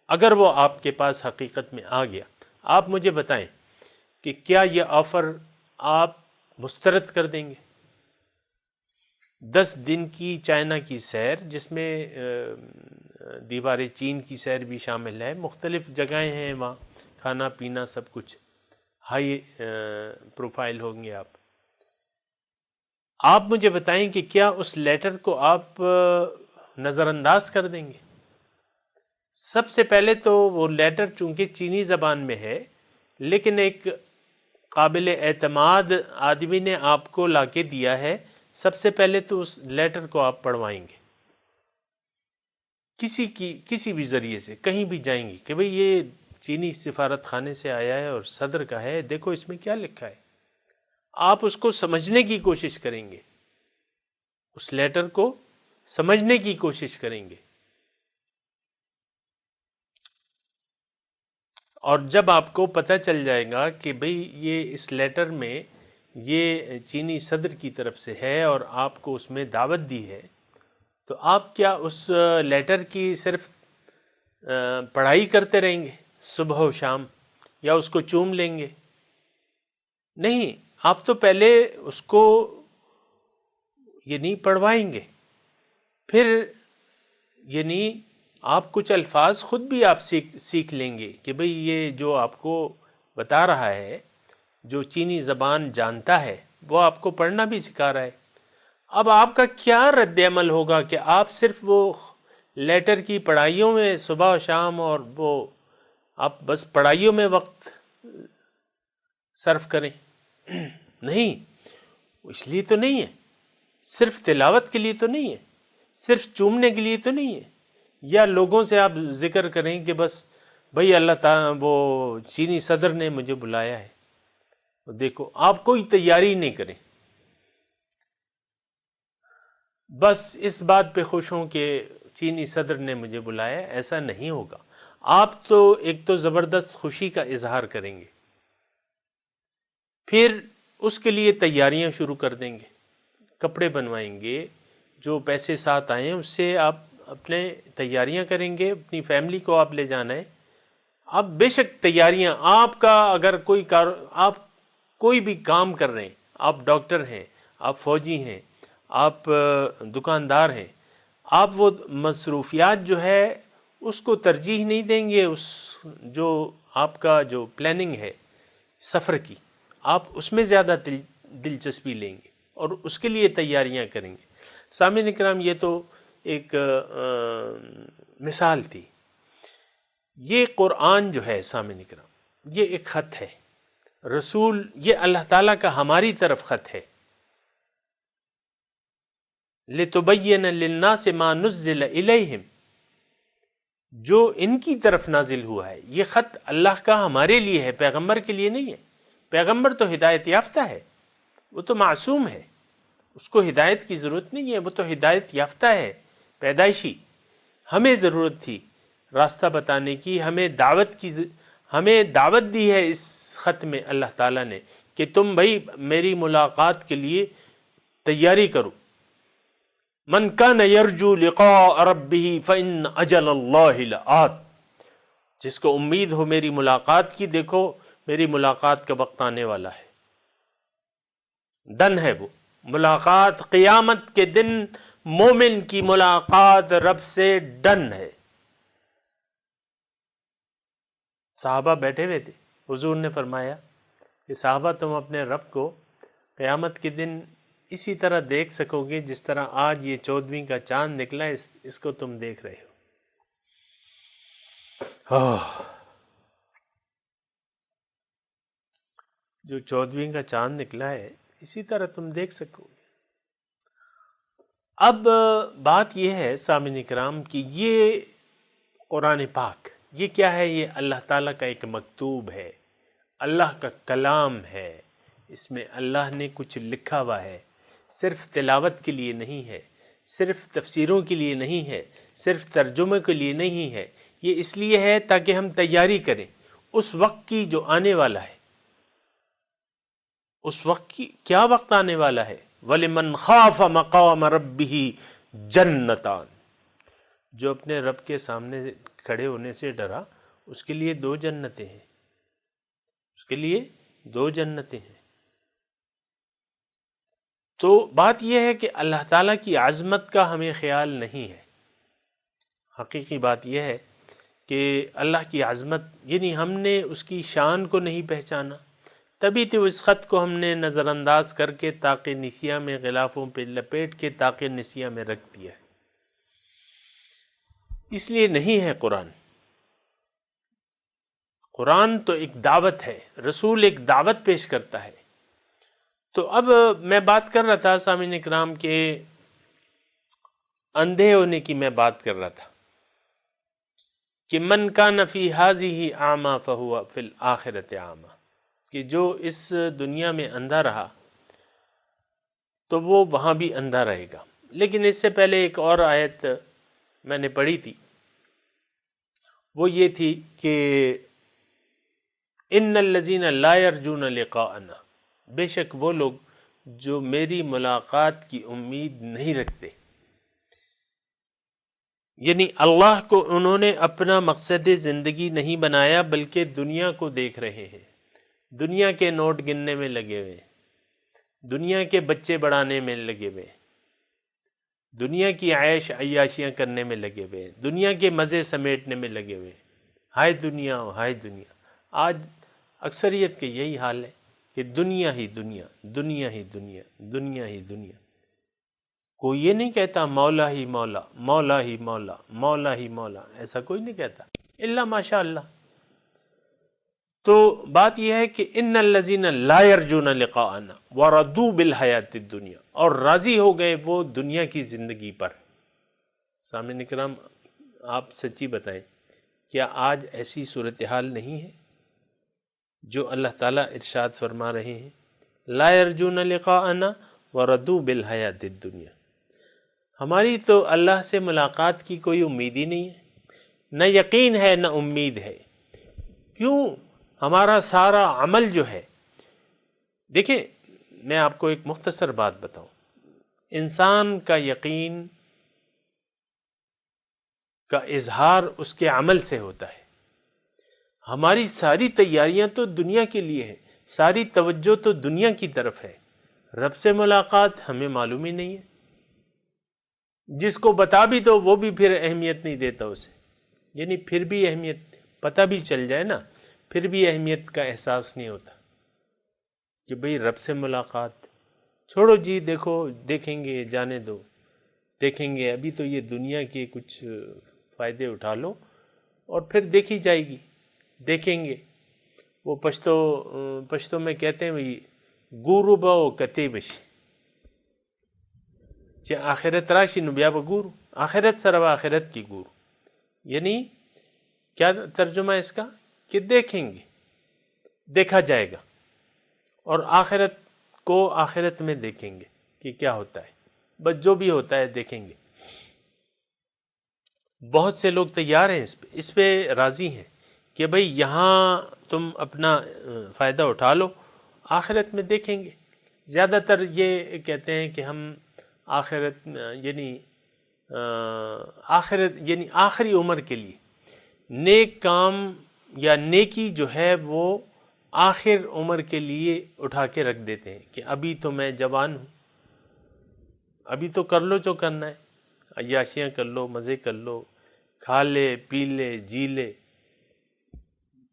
اگر وہ آپ کے پاس حقیقت میں آ گیا، آپ مجھے بتائیں کہ کیا یہ آفر آپ مسترد کر دیں گے؟ 10 دن کی چائنا کی سیر، جس میں دیوار چین کی سیر بھی شامل ہے، مختلف جگہیں ہیں وہاں، کھانا پینا سب کچھ ہائی پروفائل ہوں گے آپ مجھے بتائیں کہ کیا اس لیٹر کو آپ نظر انداز کر دیں گے؟ سب سے پہلے تو وہ لیٹر چونکہ چینی زبان میں ہے، لیکن ایک قابل اعتماد آدمی نے آپ کو لا کے دیا ہے، سب سے پہلے تو اس لیٹر کو آپ پڑھوائیں گے، کسی بھی ذریعے سے کہیں بھی جائیں گے کہ بھئی یہ چینی سفارت خانے سے آیا ہے اور صدر کا ہے، دیکھو اس میں کیا لکھا ہے۔ آپ اس کو سمجھنے کی کوشش کریں گے، اس لیٹر کو سمجھنے کی کوشش کریں گے، اور جب آپ کو پتہ چل جائے گا کہ بھئی یہ اس لیٹر میں یہ چینی صدر کی طرف سے ہے اور آپ کو اس میں دعوت دی ہے، تو آپ کیا اس لیٹر کی صرف پڑھائی کرتے رہیں گے صبح و شام، یا اس کو چوم لیں گے؟ نہیں، آپ تو پہلے اس کو یعنی پڑھوائیں گے، پھر یعنی آپ کچھ الفاظ خود بھی آپ سیکھ لیں گے کہ بھئی یہ جو آپ کو بتا رہا ہے، جو چینی زبان جانتا ہے، وہ آپ کو پڑھنا بھی سکھا رہا ہے۔ اب آپ کا کیا رد عمل ہوگا کہ آپ صرف وہ لیٹر کی پڑھائیوں میں صبح و شام، اور وہ آپ بس پڑھائیوں میں وقت صرف کریں؟ نہیں، اس لیے تو نہیں ہے، صرف تلاوت کے لیے تو نہیں ہے، صرف چومنے کے لیے تو نہیں ہے، یا لوگوں سے آپ ذکر کریں کہ بس بھئی اللہ تعالیٰ وہ چینی صدر نے مجھے بلایا ہے۔ دیکھو آپ کوئی تیاری نہیں کریں، بس اس بات پہ خوش ہوں کہ چینی صدر نے مجھے بلایا، ایسا نہیں ہوگا۔ آپ تو ایک تو زبردست خوشی کا اظہار کریں گے، پھر اس کے لیے تیاریاں شروع کر دیں گے، کپڑے بنوائیں گے، جو پیسے ساتھ آئیں اس سے آپ اپنے تیاریاں کریں گے، اپنی فیملی کو آپ لے جانا ہے۔ اب بے شک تیاریاں آپ کا، اگر آپ کوئی بھی کام کر رہے ہیں، آپ ڈاکٹر ہیں، آپ فوجی ہیں، آپ دکاندار ہیں، آپ وہ مصروفیات جو ہے اس کو ترجیح نہیں دیں گے، اس جو آپ کا جو پلاننگ ہے سفر کی، آپ اس میں زیادہ دلچسپی لیں گے اور اس کے لیے تیاریاں کریں گے۔ سامعین اکرام، یہ تو ایک مثال تھی۔ یہ قرآن جو ہے سامعین اکرام، یہ ایک خط ہے، رسول یہ اللہ تعالیٰ کا ہماری طرف خط ہے۔ لِتُبَيِّنَ لِلنَّاسِ مَا نُزِّلَ إِلَيْهِمْ، جو ان کی طرف نازل ہوا ہے، یہ خط اللہ کا ہمارے لیے ہے، پیغمبر کے لیے نہیں ہے۔ پیغمبر تو ہدایت یافتہ ہے، وہ تو معصوم ہے، اس کو ہدایت کی ضرورت نہیں ہے، وہ تو ہدایت یافتہ ہے، پیدائشی۔ ہمیں ضرورت تھی راستہ بتانے کی، ہمیں دعوت دی ہے اس خط میں اللہ تعالیٰ نے کہ تم بھائی میری ملاقات کے لیے تیاری کرو۔ من کان یرجو لقاء ربہ فإن اجل اللہ لآت، جس کو امید ہو میری ملاقات کی، دیکھو میری ملاقات کا وقت آنے والا ہے، ڈن ہے وہ ملاقات، قیامت کے دن مومن کی ملاقات رب سے ڈن ہے۔ صحابہ بیٹھے ہوئے تھے، حضور نے فرمایا کہ صحابہ تم اپنے رب کو قیامت کے دن اسی طرح دیکھ سکو گے جس طرح آج یہ 14ویں کا چاند نکلا ہے، اس کو تم دیکھ رہے ہو۔ جو 14ویں کا چاند نکلا ہے اسی طرح تم دیکھ سکو گے۔ اب بات یہ ہے سامعین اکرام کہ یہ قرآن پاک یہ کیا ہے؟ یہ اللہ تعالیٰ کا ایک مکتوب ہے، اللہ کا کلام ہے، اس میں اللہ نے کچھ لکھا ہوا ہے، صرف تلاوت کے لیے نہیں ہے، صرف تفسیروں کے لیے نہیں ہے، صرف ترجمے کے لیے نہیں ہے، یہ اس لیے ہے تاکہ ہم تیاری کریں اس وقت کی جو آنے والا ہے۔ اس وقت کی کیا وقت آنے والا ہے؟ وَلِمَنْ خَافَ مَقَامَ رَبِّهِ جَنَّتَانِ، جو اپنے رب کے سامنے کھڑے ہونے سے ڈرا، اس کے لیے 2 جنتیں ہیں، اس کے لیے 2 جنتیں ہیں۔ تو بات یہ ہے کہ اللہ تعالیٰ کی عظمت کا ہمیں خیال نہیں ہے۔ حقیقی بات یہ ہے کہ اللہ کی عظمت یعنی ہم نے اس کی شان کو نہیں پہچانا، تبھی تو اس خط کو ہم نے نظر انداز کر کے طاق نسیہ میں غلافوں پہ لپیٹ کے طاق نسیہ میں رکھ دیا ہے۔ اس لیے نہیں ہے قرآن۔ قرآن تو ایک دعوت ہے، رسول ایک دعوت پیش کرتا ہے۔ تو اب میں بات کر رہا تھا سامعین اکرام کے اندھے ہونے کی، میں بات کر رہا تھا کہ من کان فی ھذہ اعمی فہو فی الآخرۃ اعمی، کہ جو اس دنیا میں اندھا رہا تو وہ وہاں بھی اندھا رہے گا۔ لیکن اس سے پہلے ایک اور آیت میں نے پڑھی تھی، وہ یہ تھی کہ ان الذین لا یرجون لقاءنا، بے شک وہ لوگ جو میری ملاقات کی امید نہیں رکھتے، یعنی اللہ کو انہوں نے اپنا مقصد زندگی نہیں بنایا بلکہ دنیا کو دیکھ رہے ہیں، دنیا کے نوٹ گننے میں لگے ہوئے، دنیا کے بچے بڑھانے میں لگے ہوئے، دنیا کی عیش عیاشیاں کرنے میں لگے ہوئے، دنیا کے مزے سمیٹنے میں لگے ہوئے، ہائے دنیا ہائے دنیا۔ آج اکثریت کے یہی حال ہے کہ دنیا ہی دنیا، دنیا ہی دنیا، دنیا ہی دنیا۔ کوئی یہ نہیں کہتا مولا ہی مولا، مولا ہی مولا، مولا ہی مولا، ایسا کوئی نہیں کہتا الا ماشاء اللہ۔ تو بات یہ ہے کہ ان الذین لا یرجون لقاءنا ورضوا بالحیات الدنیا، اور راضی ہو گئے وہ دنیا کی زندگی پر۔ سامعین اکرام، آپ سچی بتائیں، کیا آج ایسی صورتحال نہیں ہے جو اللہ تعالیٰ ارشاد فرما رہے ہیں لا یرجون لقاءنا ورضوا بالحیات الدنیا؟ ہماری تو اللہ سے ملاقات کی کوئی امید ہی نہیں ہے، نہ یقین ہے نہ امید ہے۔ کیوں؟ ہمارا سارا عمل جو ہے، دیکھیں میں آپ کو ایک مختصر بات بتاؤں، انسان کا یقین کا اظہار اس کے عمل سے ہوتا ہے۔ ہماری ساری تیاریاں تو دنیا کے لیے ہیں، ساری توجہ تو دنیا کی طرف ہے، رب سے ملاقات ہمیں معلوم ہی نہیں ہے، جس کو بتا بھی تو وہ بھی پھر اہمیت نہیں دیتا اسے، یعنی پھر بھی اہمیت، پتہ بھی چل جائے نا پھر بھی اہمیت کا احساس نہیں ہوتا کہ بھئی رب سے ملاقات، چھوڑو جی، دیکھیں گے، جانے دو، دیکھیں گے، ابھی تو یہ دنیا کے کچھ فائدے اٹھا لو اور پھر دیکھی جائے گی، دیکھیں گے۔ وہ پشتو میں کہتے ہیں بھئی گورو باو کتے بشی، چہ آخرت راشی نو بیا بگورو، آخرت سر و آخرت کی گورو، یعنی کیا ترجمہ ہے اس کا؟ کہ دیکھیں گے، دیکھا جائے گا، اور آخرت کو آخرت میں دیکھیں گے کہ کیا ہوتا ہے، بس جو بھی ہوتا ہے دیکھیں گے۔ بہت سے لوگ تیار ہیں اس پہ راضی ہیں کہ بھئی یہاں تم اپنا فائدہ اٹھا لو، آخرت میں دیکھیں گے۔ زیادہ تر یہ کہتے ہیں کہ ہم آخرت یعنی آخری عمر کے لیے نیک کام یا نیکی جو ہے وہ آخر عمر کے لیے اٹھا کے رکھ دیتے ہیں کہ ابھی تو میں جوان ہوں، ابھی تو کر لو جو کرنا ہے، عیاشیاں کر لو، مزے کر لو، کھا لے، پی لے، جی لے،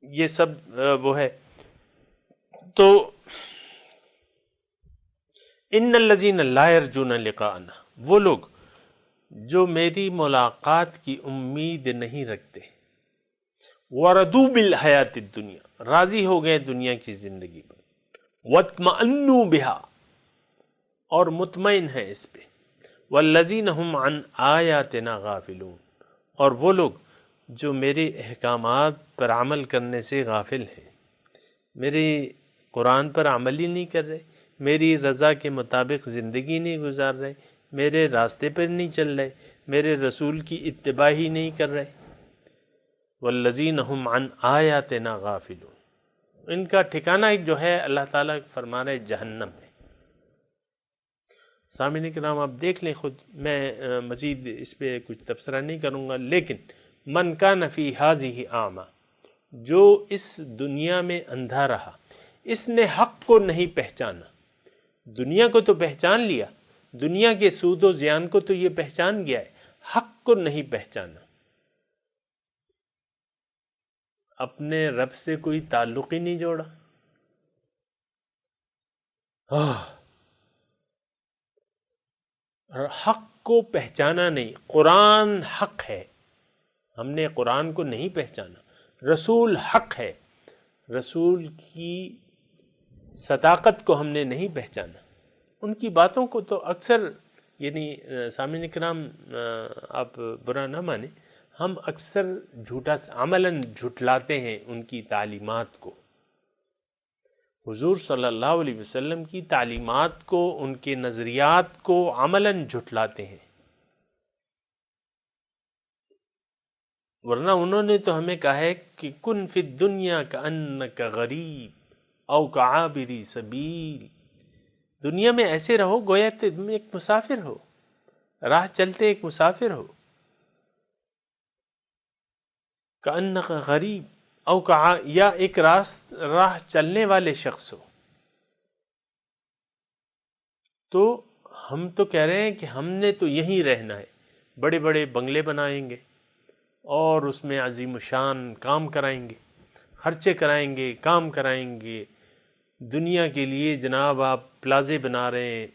یہ سب وہ ہے۔ تو ان الذین لا یرجون لقاءنا، وہ لوگ جو میری ملاقات کی امید نہیں رکھتے، وردوا بالحیات الدنیا، راضی ہو گئے دنیا کی زندگی پر، واطمأنوا بها، اور مطمئن ہیں اس پہ، والذین هم عن آیاتنا غافلون، اور وہ لوگ جو میرے احکامات پر عمل کرنے سے غافل ہیں، میرے قرآن پر عمل ہی نہیں کر رہے، میری رضا کے مطابق زندگی نہیں گزار رہے، میرے راستے پر نہیں چل رہے، میرے رسول کی اتباع ہی نہیں کر رہے۔ والذین هم عن آیاتنا غافلون، ان کا ٹھکانہ ایک جو ہے اللہ تعالیٰ فرما رہے جہنم ہے۔ سامعین کرام آپ دیکھ لیں خود، میں مزید اس پہ کچھ تبصرہ نہیں کروں گا، لیکن من کان فی ھذہ اعمی، جو اس دنیا میں اندھا رہا، اس نے حق کو نہیں پہچانا، دنیا کو تو پہچان لیا، دنیا کے سود و زیان کو تو یہ پہچان گیا ہے، حق کو نہیں پہچانا، اپنے رب سے کوئی تعلق ہی نہیں جوڑا، حق کو پہچانا نہیں۔ قرآن حق ہے، ہم نے قرآن کو نہیں پہچانا، رسول حق ہے، رسول کی صداقت کو ہم نے نہیں پہچانا، ان کی باتوں کو تو اکثر یعنی سامعین کرام آپ برا نہ مانیں، ہم اکثر عملاً جھٹلاتے ہیں ان کی تعلیمات کو، حضور صلی اللہ علیہ وسلم کی تعلیمات کو، ان کے نظریات کو عملاً جھٹلاتے ہیں، ورنہ انہوں نے تو ہمیں کہا ہے کہ کن فی الدنیا کأنک غریب او کعابری سبیل، دنیا میں ایسے رہو گویا تم ایک مسافر ہو، راہ چلتے ایک مسافر ہو، کأنک غریب او یا ایک راہ چلنے والے شخص ہو۔ تو ہم تو کہہ رہے ہیں کہ ہم نے تو یہیں رہنا ہے، بڑے بڑے بنگلے بنائیں گے اور اس میں عظیم الشان کام کرائیں گے، خرچے کرائیں گے، کام کرائیں گے، دنیا کے لیے جناب آپ پلازے بنا رہے ہیں،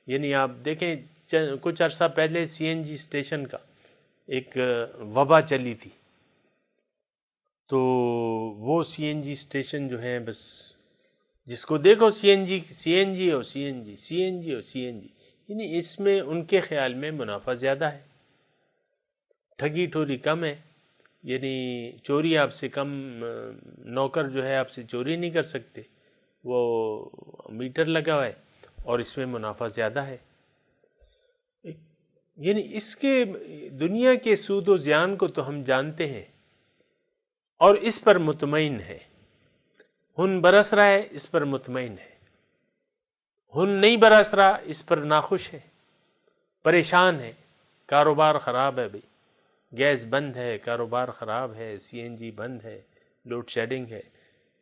یعنی آپ دیکھیں کچھ عرصہ پہلے سی این جی اسٹیشن کا ایک وبا چلی تھی، تو وہ سی این جی اسٹیشن جو ہے بس جس کو دیکھو سی این جی سی این جی اور سی این جی سی این جی اور سی این جی، یعنی اس میں ان کے خیال میں منافع زیادہ ہے، ٹھگی ٹھوری کم ہے، یعنی چوری آپ سے کم، نوکر جو ہے آپ سے چوری نہیں کر سکتے، وہ میٹر لگا ہوا ہے اور اس میں منافع زیادہ ہے، یعنی اس کے دنیا کے سود و زیان کو تو ہم جانتے ہیں اور اس پر مطمئن ہے، ہن برس رہا ہے اس پر مطمئن ہے، ہن نہیں برس رہا اس پر ناخوش ہے، پریشان ہے، کاروبار خراب ہے، بھائی گیس بند ہے، کاروبار خراب ہے، سی این جی بند ہے، لوڈ شیڈنگ ہے،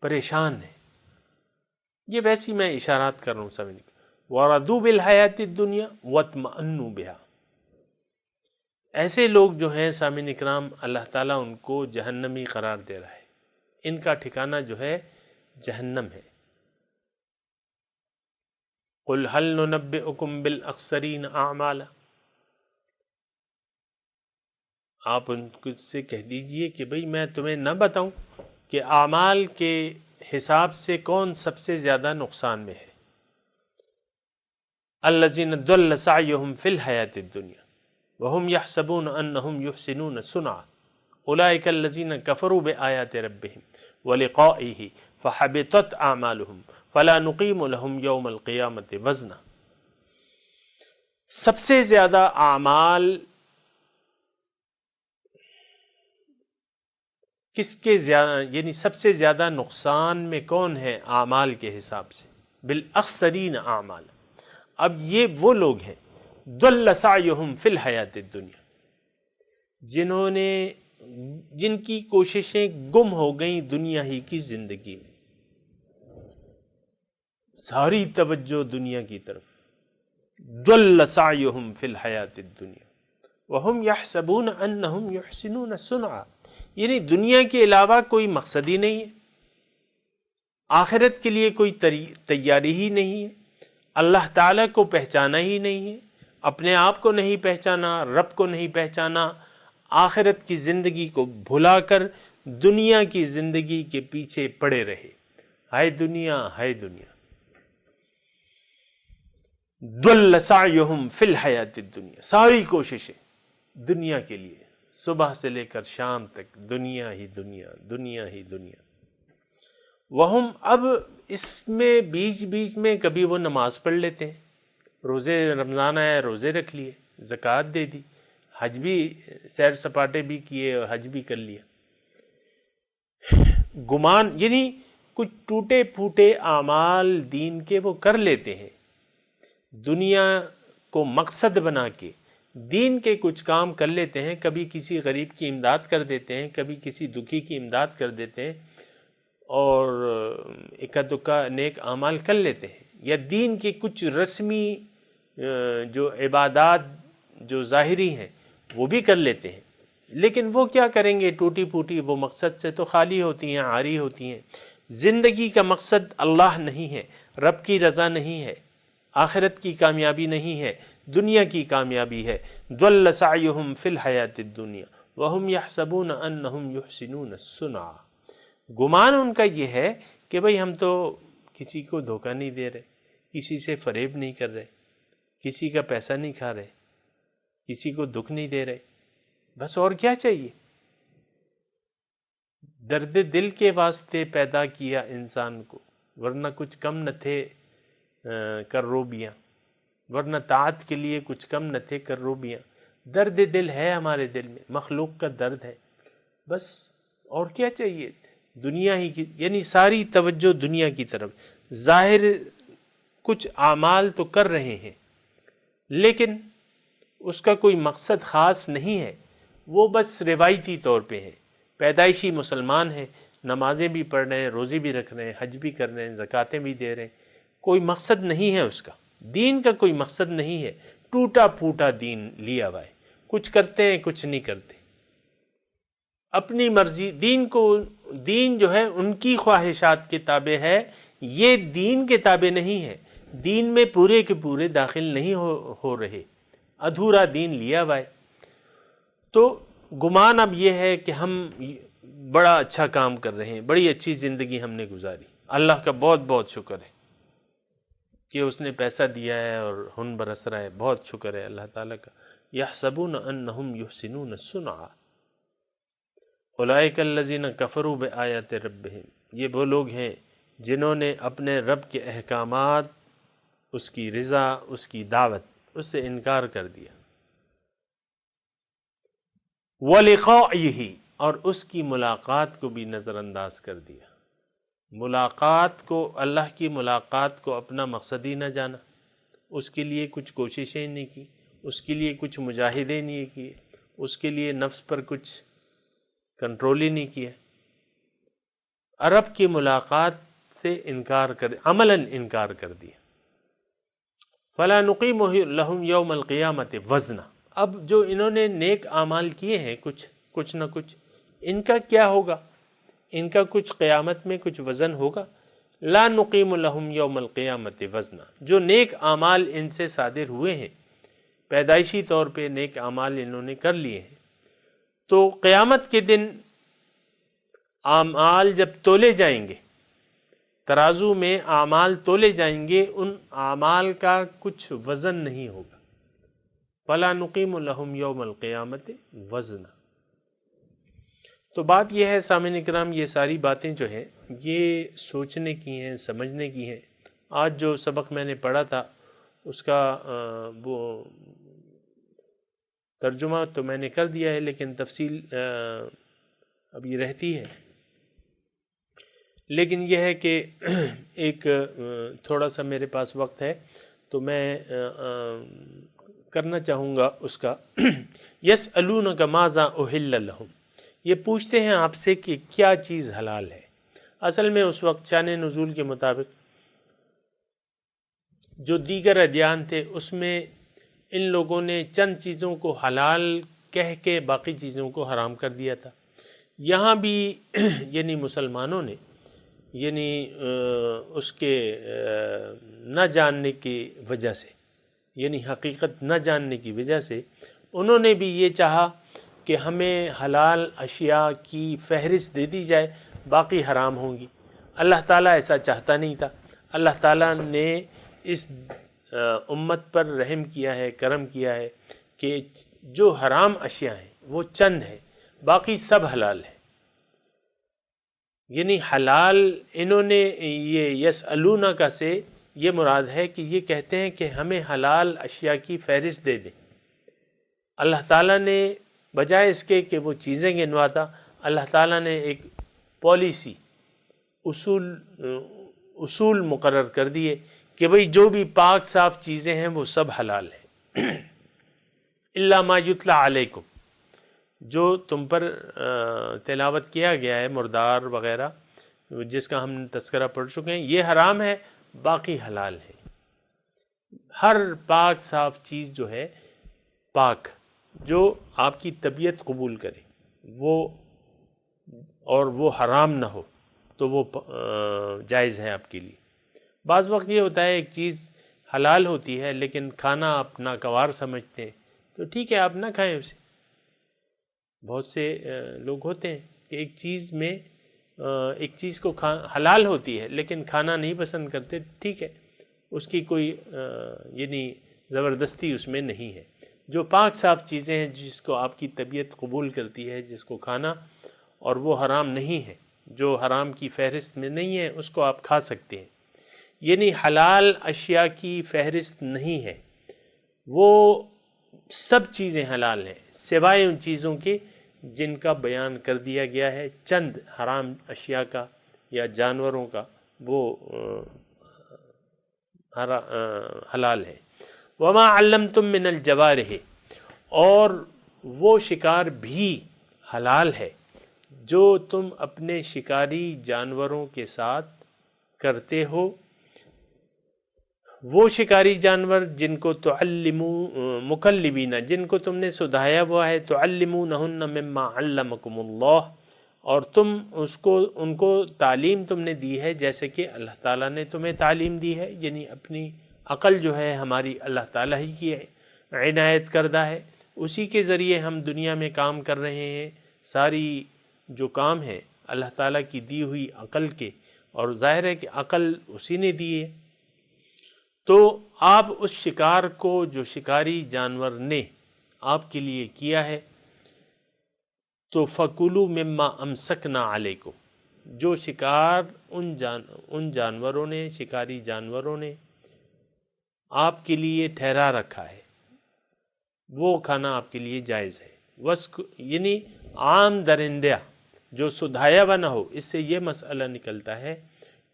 پریشان ہے، یہ ویسی میں اشارات کر رہا ہوں سمجھ۔ وَرَضُوا بِالْحَيَاةِ الدُّنْيَا وَاطْمَأَنُّوا بِهَا۔ ایسے لوگ جو ہیں سامعین اکرام، اللہ تعالیٰ ان کو جہنمی قرار دے رہا ہے، ان کا ٹھکانہ جو ہے جہنم ہے۔ قُلْ هَلْ نُنَبِّئُكُمْ بِالْأَخْسَرِينَ أَعْمَالًا، آپ ان سے کہہ دیجئے کہ بھئی میں تمہیں نہ بتاؤں کہ اعمال کے حساب سے کون سب سے زیادہ نقصان میں ہے۔ الَّذِينَ ضَلَّ سَعْيُهُمْ فِي الْحَيَاةِ الدُّنْيَا وَهُمْ يَحْسَبُونَ أَنَّهُمْ يُحْسِنُونَ صُنْعًا أُولَئِكَ الَّذِينَ كَفَرُوا بِآيَاتِ رَبِّهِمْ وَلِقَائِهِ فَحَبِطَتْ أَعْمَالُهُمْ فَلَا نُقِيمُ لَهُمْ يَوْمَ الْقِيَامَةِ وَزْنًا۔ سب سے زیادہ اعمال کس کے زیادہ، یعنی سب سے زیادہ نقصان میں کون ہے اعمال کے حساب سے؟ بالاخسرین اعمال۔ اب یہ وہ لوگ ہیں ضل سعیہم فی الحیاۃ الدنیا، جن کی کوششیں گم ہو گئیں دنیا ہی کی زندگی میں، ساری توجہ دنیا کی طرف۔ ضل سعیہم فی الحیاۃ الدنیا وہم یحسبون انہم یحسنون صنعا، یعنی دنیا کے علاوہ کوئی مقصد ہی نہیں ہے، آخرت کے لیے کوئی تیاری ہی نہیں ہے، اللہ تعالیٰ کو پہچانا ہی نہیں ہے، اپنے آپ کو نہیں پہچانا، رب کو نہیں پہچانا، آخرت کی زندگی کو بھلا کر دنیا کی زندگی کے پیچھے پڑے رہے۔ ہائے دنیا، ہائے دنیا۔ ضل سعیہم فی الحیاۃ الدنیا، ساری کوششیں دنیا کے لیے، صبح سے لے کر شام تک دنیا ہی دنیا، دنیا ہی دنیا۔ وہم، اب اس میں بیچ بیچ میں کبھی وہ نماز پڑھ لیتے ہیں، روزے رمضان آیا روزے رکھ لیے، زکوٰۃ دے دی، حج بھی سیر سپاٹے بھی کیے اور حج بھی کر لیا۔ گمان، یعنی کچھ ٹوٹے پھوٹے اعمال دین کے وہ کر لیتے ہیں، دنیا کو مقصد بنا کے دین کے کچھ کام کر لیتے ہیں، کبھی کسی غریب کی امداد کر دیتے ہیں، کبھی کسی دکھی کی امداد کر دیتے ہیں، اور اکا دکا نیک اعمال کر لیتے ہیں، یا دین کے کچھ رسمی جو عبادات جو ظاہری ہیں وہ بھی کر لیتے ہیں، لیکن وہ کیا کریں گے؟ ٹوٹی پھوٹی، وہ مقصد سے تو خالی ہوتی ہیں، عاری ہوتی ہیں۔ زندگی کا مقصد اللہ نہیں ہے، رب کی رضا نہیں ہے، آخرت کی کامیابی نہیں ہے، دنیا کی کامیابی ہے۔ ضل سعیہم فی الحیاۃ الدنیا وہم یحسبون انہم یحسنون صنعا، گمان ان کا یہ ہے کہ بھئی ہم تو کسی کو دھوکہ نہیں دے رہے، کسی سے فریب نہیں کر رہے، کسی کا پیسہ نہیں کھا رہے، کسی کو دکھ نہیں دے رہے، بس اور کیا چاہیے؟ درد دل کے واسطے پیدا کیا انسان کو، ورنہ کچھ کم نہ تھے کر روبیاں، ورنہ طاعت کے لیے کچھ کم نہ تھے کر روبیاں۔ درد دل ہے ہمارے دل میں، مخلوق کا درد ہے، بس اور کیا چاہیے؟ دنیا ہی کی، یعنی ساری توجہ دنیا کی طرف۔ ظاہر کچھ اعمال تو کر رہے ہیں لیکن اس کا کوئی مقصد خاص نہیں ہے، وہ بس روایتی طور پہ ہے، پیدائشی مسلمان ہیں، نمازیں بھی پڑھ رہے ہیں، روزے بھی رکھ رہے ہیں، حج بھی کر رہے ہیں، زکاتیں بھی دے رہے ہیں، کوئی مقصد نہیں ہے اس کا، دین کا کوئی مقصد نہیں ہے، ٹوٹا پھوٹا دین لیا ہوا ہے، کچھ کرتے ہیں کچھ نہیں کرتے، اپنی مرضی۔ دین جو ہے ان کی خواہشات کے تابع ہے، یہ دین کے تابع نہیں ہے، دین میں پورے کے پورے داخل نہیں ہو رہے، ادھورا دین لیا ہوا ہے۔ تو گمان اب یہ ہے کہ ہم بڑا اچھا کام کر رہے ہیں، بڑی اچھی زندگی ہم نے گزاری، اللہ کا بہت بہت شکر ہے کہ اس نے پیسہ دیا ہے اور ہن برس رہا ہے، بہت شکر ہے اللہ تعالیٰ کا۔ یحسبون انہم یحسنون صنعا اولئک الذین کفروا بآیات ربہم، یہ وہ لوگ ہیں جنہوں نے اپنے رب کے احکامات، اس کی رضا، اس کی دعوت، اس سے انکار کر دیا۔ وَلِقَائِهِ، اور اس کی ملاقات کو بھی نظر انداز کر دیا۔ ملاقات کو، اللہ کی ملاقات کو اپنا مقصد ہی نہ جانا، اس کے لیے کچھ کوششیں نہیں کی، اس کے لیے کچھ مجاہدے نہیں کیے، اس کے لیے نفس پر کچھ کنٹرول ہی نہیں کیا، رب کی ملاقات سے انکار کر، عملاً انکار کر دیا۔ فلا نقیم لہم یوم القیامت وزنا، اب جو انہوں نے نیک اعمال کیے ہیں کچھ نہ کچھ، ان کا کیا ہوگا؟ ان کا کچھ قیامت میں کچھ وزن ہوگا؟ لا نقیم لہم یوم القیامت وزنا، جو نیک اعمال ان سے صادر ہوئے ہیں، پیدائشی طور پہ نیک اعمال انہوں نے کر لیے ہیں، تو قیامت کے دن اعمال جب تولے جائیں گے، ترازو میں اعمال تولے جائیں گے، ان اعمال کا کچھ وزن نہیں ہوگا۔ فلا نقیم لہم یوم القیامت وزنا۔ تو بات یہ ہے سامعین کرام، یہ ساری باتیں جو ہیں یہ سوچنے کی ہیں، سمجھنے کی ہیں۔ آج جو سبق میں نے پڑھا تھا اس کا وہ ترجمہ تو میں نے کر دیا ہے، لیکن تفصیل ابھی رہتی ہے۔ لیکن یہ ہے کہ ایک تھوڑا سا میرے پاس وقت ہے تو میں کرنا چاہوں گا اس کا۔ یسألونک ماذا احل لہم، یہ پوچھتے ہیں آپ سے کہ کیا چیز حلال ہے۔ اصل میں اس وقت شان نزول کے مطابق جو دیگر ادیان تھے اس میں ان لوگوں نے چند چیزوں کو حلال کہہ کے باقی چیزوں کو حرام کر دیا تھا۔ یہاں بھی یعنی مسلمانوں نے یعنی اس کے نہ جاننے کی وجہ سے، یعنی حقیقت نہ جاننے کی وجہ سے انہوں نے بھی یہ چاہا کہ ہمیں حلال اشیاء کی فہرست دے دی جائے، باقی حرام ہوں گی۔ اللہ تعالیٰ ایسا چاہتا نہیں تھا۔ اللہ تعالیٰ نے اس امت پر رحم کیا ہے، کرم کیا ہے کہ جو حرام اشیاء ہیں وہ چند ہیں، باقی سب حلال ہیں۔ یعنی حلال انہوں نے یہ یسألونک سے یہ مراد ہے کہ یہ کہتے ہیں کہ ہمیں حلال اشیاء کی فہرست دے دیں۔ اللہ تعالیٰ نے بجائے اس کے کہ وہ چیزیں گنواتا، اللہ تعالیٰ نے ایک پالیسی، اصول مقرر کر دیے کہ بھئی جو بھی پاک صاف چیزیں ہیں وہ سب حلال ہیں، الا ما یتلی علیکم، جو تم پر تلاوت کیا گیا ہے، مردار وغیرہ جس کا ہم تذکرہ پڑھ چکے ہیں، یہ حرام ہے، باقی حلال ہے۔ ہر پاک صاف چیز جو ہے، پاک جو آپ کی طبیعت قبول کرے وہ، اور وہ حرام نہ ہو تو وہ جائز ہے آپ کے لیے۔ بعض وقت یہ ہوتا ہے ایک چیز حلال ہوتی ہے لیکن کھانا آپ ناگوار سمجھتے ہیں، تو ٹھیک ہے آپ نہ کھائیں اسے۔ بہت سے لوگ ہوتے ہیں کہ ایک چیز کو حلال ہوتی ہے لیکن کھانا نہیں پسند کرتے، ٹھیک ہے، اس کی کوئی یعنی زبردستی اس میں نہیں ہے۔ جو پاک صاف چیزیں ہیں جس کو آپ کی طبیعت قبول کرتی ہے، جس کو کھانا، اور وہ حرام نہیں ہے، جو حرام کی فہرست میں نہیں ہے، اس کو آپ کھا سکتے ہیں۔ یعنی حلال اشیاء کی فہرست نہیں ہے، وہ سب چیزیں حلال ہیں سوائے ان چیزوں کے جن کا بیان کر دیا گیا ہے۔ چند حرام اشیاء کا یا جانوروں کا وہ حلال ہے۔ وما علمتم من الجوارح، اور وہ شکار بھی حلال ہے جو تم اپنے شکاری جانوروں کے ساتھ کرتے ہو۔ وہ شکاری جانور جن کو مکلبین، جن کو تم نے سدھایا ہوا ہے، تعلمونہن مما علمکم اللہ، اور تم ان کو تعلیم تم نے دی ہے جیسے کہ اللہ تعالیٰ نے تمہیں تعلیم دی ہے۔ یعنی اپنی عقل جو ہے ہماری اللہ تعالیٰ ہی کی عنایت کردہ ہے، اسی کے ذریعے ہم دنیا میں کام کر رہے ہیں۔ ساری جو کام ہے اللہ تعالیٰ کی دی ہوئی عقل کے، اور ظاہر ہے کہ عقل اسی نے دی ہے۔ تو آپ اس شکار کو جو شکاری جانور نے آپ کے لیے کیا ہے، تو فَكُلُوا مِمَّا أَمْسَكْنَا عَلَيْكُمْ، جو شکار ان جانوروں نے، شکاری جانوروں نے آپ کے لیے ٹھہرا رکھا ہے، وہ کھانا آپ کے لیے جائز ہے۔ یعنی عام درندہ جو سدھایا ہوا نہ ہو، اس سے یہ مسئلہ نکلتا ہے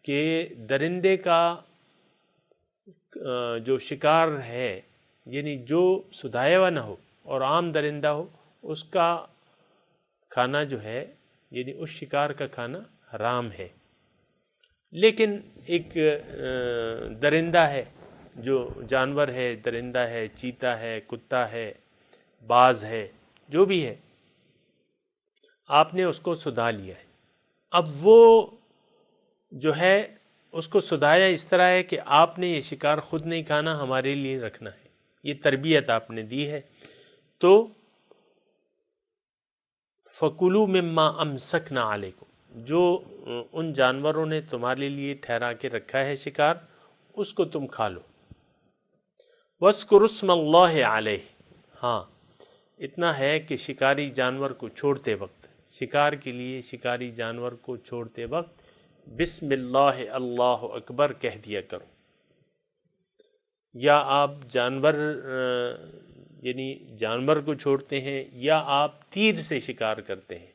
کہ درندے کا جو شکار ہے، یعنی جو سدھایا ہوا نہ ہو اور عام درندہ ہو، اس کا کھانا جو ہے یعنی اس شکار کا کھانا حرام ہے۔ لیکن ایک درندہ ہے جو جانور ہے، درندہ ہے، چیتا ہے، کتا ہے، باز ہے، جو بھی ہے، آپ نے اس کو سدھا لیا ہے۔ اب وہ جو ہے اس کو سدھایا اس طرح ہے کہ آپ نے یہ شکار خود نہیں کھانا، ہمارے لیے رکھنا ہے، یہ تربیت آپ نے دی ہے۔ تو فَكُلُوا مِمَّا أَمْسَكْنَا عَلَيْكُمْ، جو ان جانوروں نے تمہارے لیے ٹھہرا کے رکھا ہے شکار، اس کو تم کھا لو۔ وَاذْكُرُوا اسْمَ اللَّهِ عَلَيْهِ، ہاں اتنا ہے کہ شکاری جانور کو چھوڑتے وقت، شکار کے لیے شکاری جانور کو چھوڑتے وقت بسم اللہ اللہ اکبر کہہ دیا کرو۔ یا آپ یعنی جانور کو چھوڑتے ہیں، یا آپ تیر سے شکار کرتے ہیں،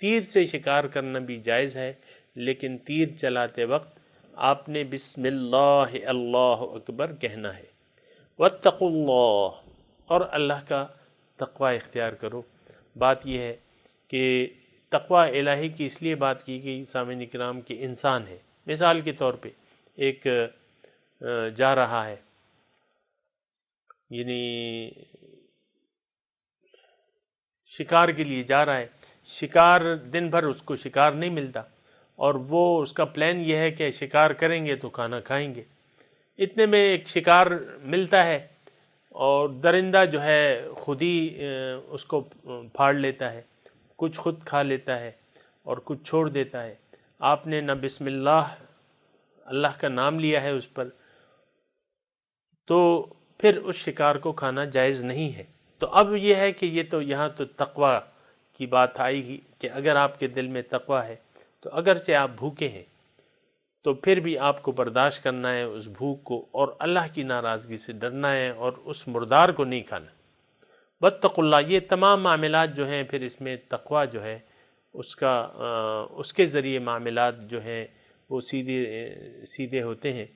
تیر سے شکار کرنا بھی جائز ہے، لیکن تیر چلاتے وقت آپ نے بسم اللہ اللہ اکبر کہنا ہے۔ واتقوا اللہ، اور اللہ کا تقوی اختیار کرو۔ بات یہ ہے کہ تقوی الہی کی اس لیے بات کی گئی سامعین کرام کہ انسان ہے، مثال کے طور پہ ایک جا رہا ہے، یعنی شکار کے لیے جا رہا ہے، شکار دن بھر اس کو شکار نہیں ملتا، اور وہ اس کا پلان یہ ہے کہ شکار کریں گے تو کھانا کھائیں گے۔ اتنے میں ایک شکار ملتا ہے، اور درندہ جو ہے خود ہی اس کو پھاڑ لیتا ہے، کچھ خود کھا لیتا ہے اور کچھ چھوڑ دیتا ہے۔ آپ نے نہ بسم اللہ کا نام لیا ہے اس پر، تو پھر اس شکار کو کھانا جائز نہیں ہے۔ تو اب یہ ہے کہ یہ تو یہاں تو تقوی کی بات آئے گی کہ اگر آپ کے دل میں تقوی ہے تو اگرچہ آپ بھوکے ہیں تو پھر بھی آپ کو برداشت کرنا ہے اس بھوک کو، اور اللہ کی ناراضگی سے ڈرنا ہے، اور اس مردار کو نہیں کھانا۔ واتقوا اللہ، یہ تمام معاملات جو ہیں پھر اس میں تقوی جو ہے اس کے ذریعے معاملات جو ہیں وہ سیدھے ہوتے ہیں،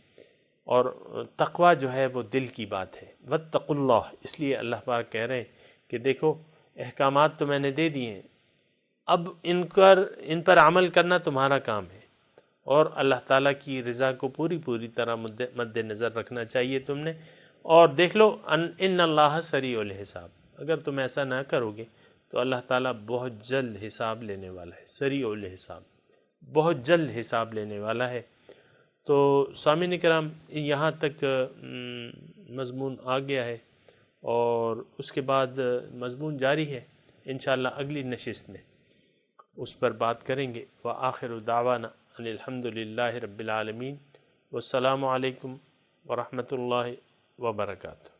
اور تقوی جو ہے وہ دل کی بات ہے۔ واتقوا اللہ، اس لیے اللہ پاک کہہ رہے ہیں کہ دیکھو احکامات تو میں نے دے دیے ہیں، اب ان پر عمل کرنا تمہارا کام ہے، اور اللہ تعالیٰ کی رضا کو پوری طرح مد نظر رکھنا چاہیے تم نے۔ اور دیکھ لو ان اللہ سریع الحساب، اگر تم ایسا نہ کرو گے تو اللہ تعالیٰ بہت جلد حساب لینے والا ہے، سریع الحساب، بہت جلد حساب لینے والا ہے۔ تو سامعین کرام یہاں تک مضمون آ گیا ہے، اور اس کے بعد مضمون جاری ہے، انشاءاللہ اگلی نشست میں اس پر بات کریں گے۔ وآخر دعوانا ان الحمد للہ رب العالمین، والسلام علیکم ورحمۃ اللہ وبرکاتہ۔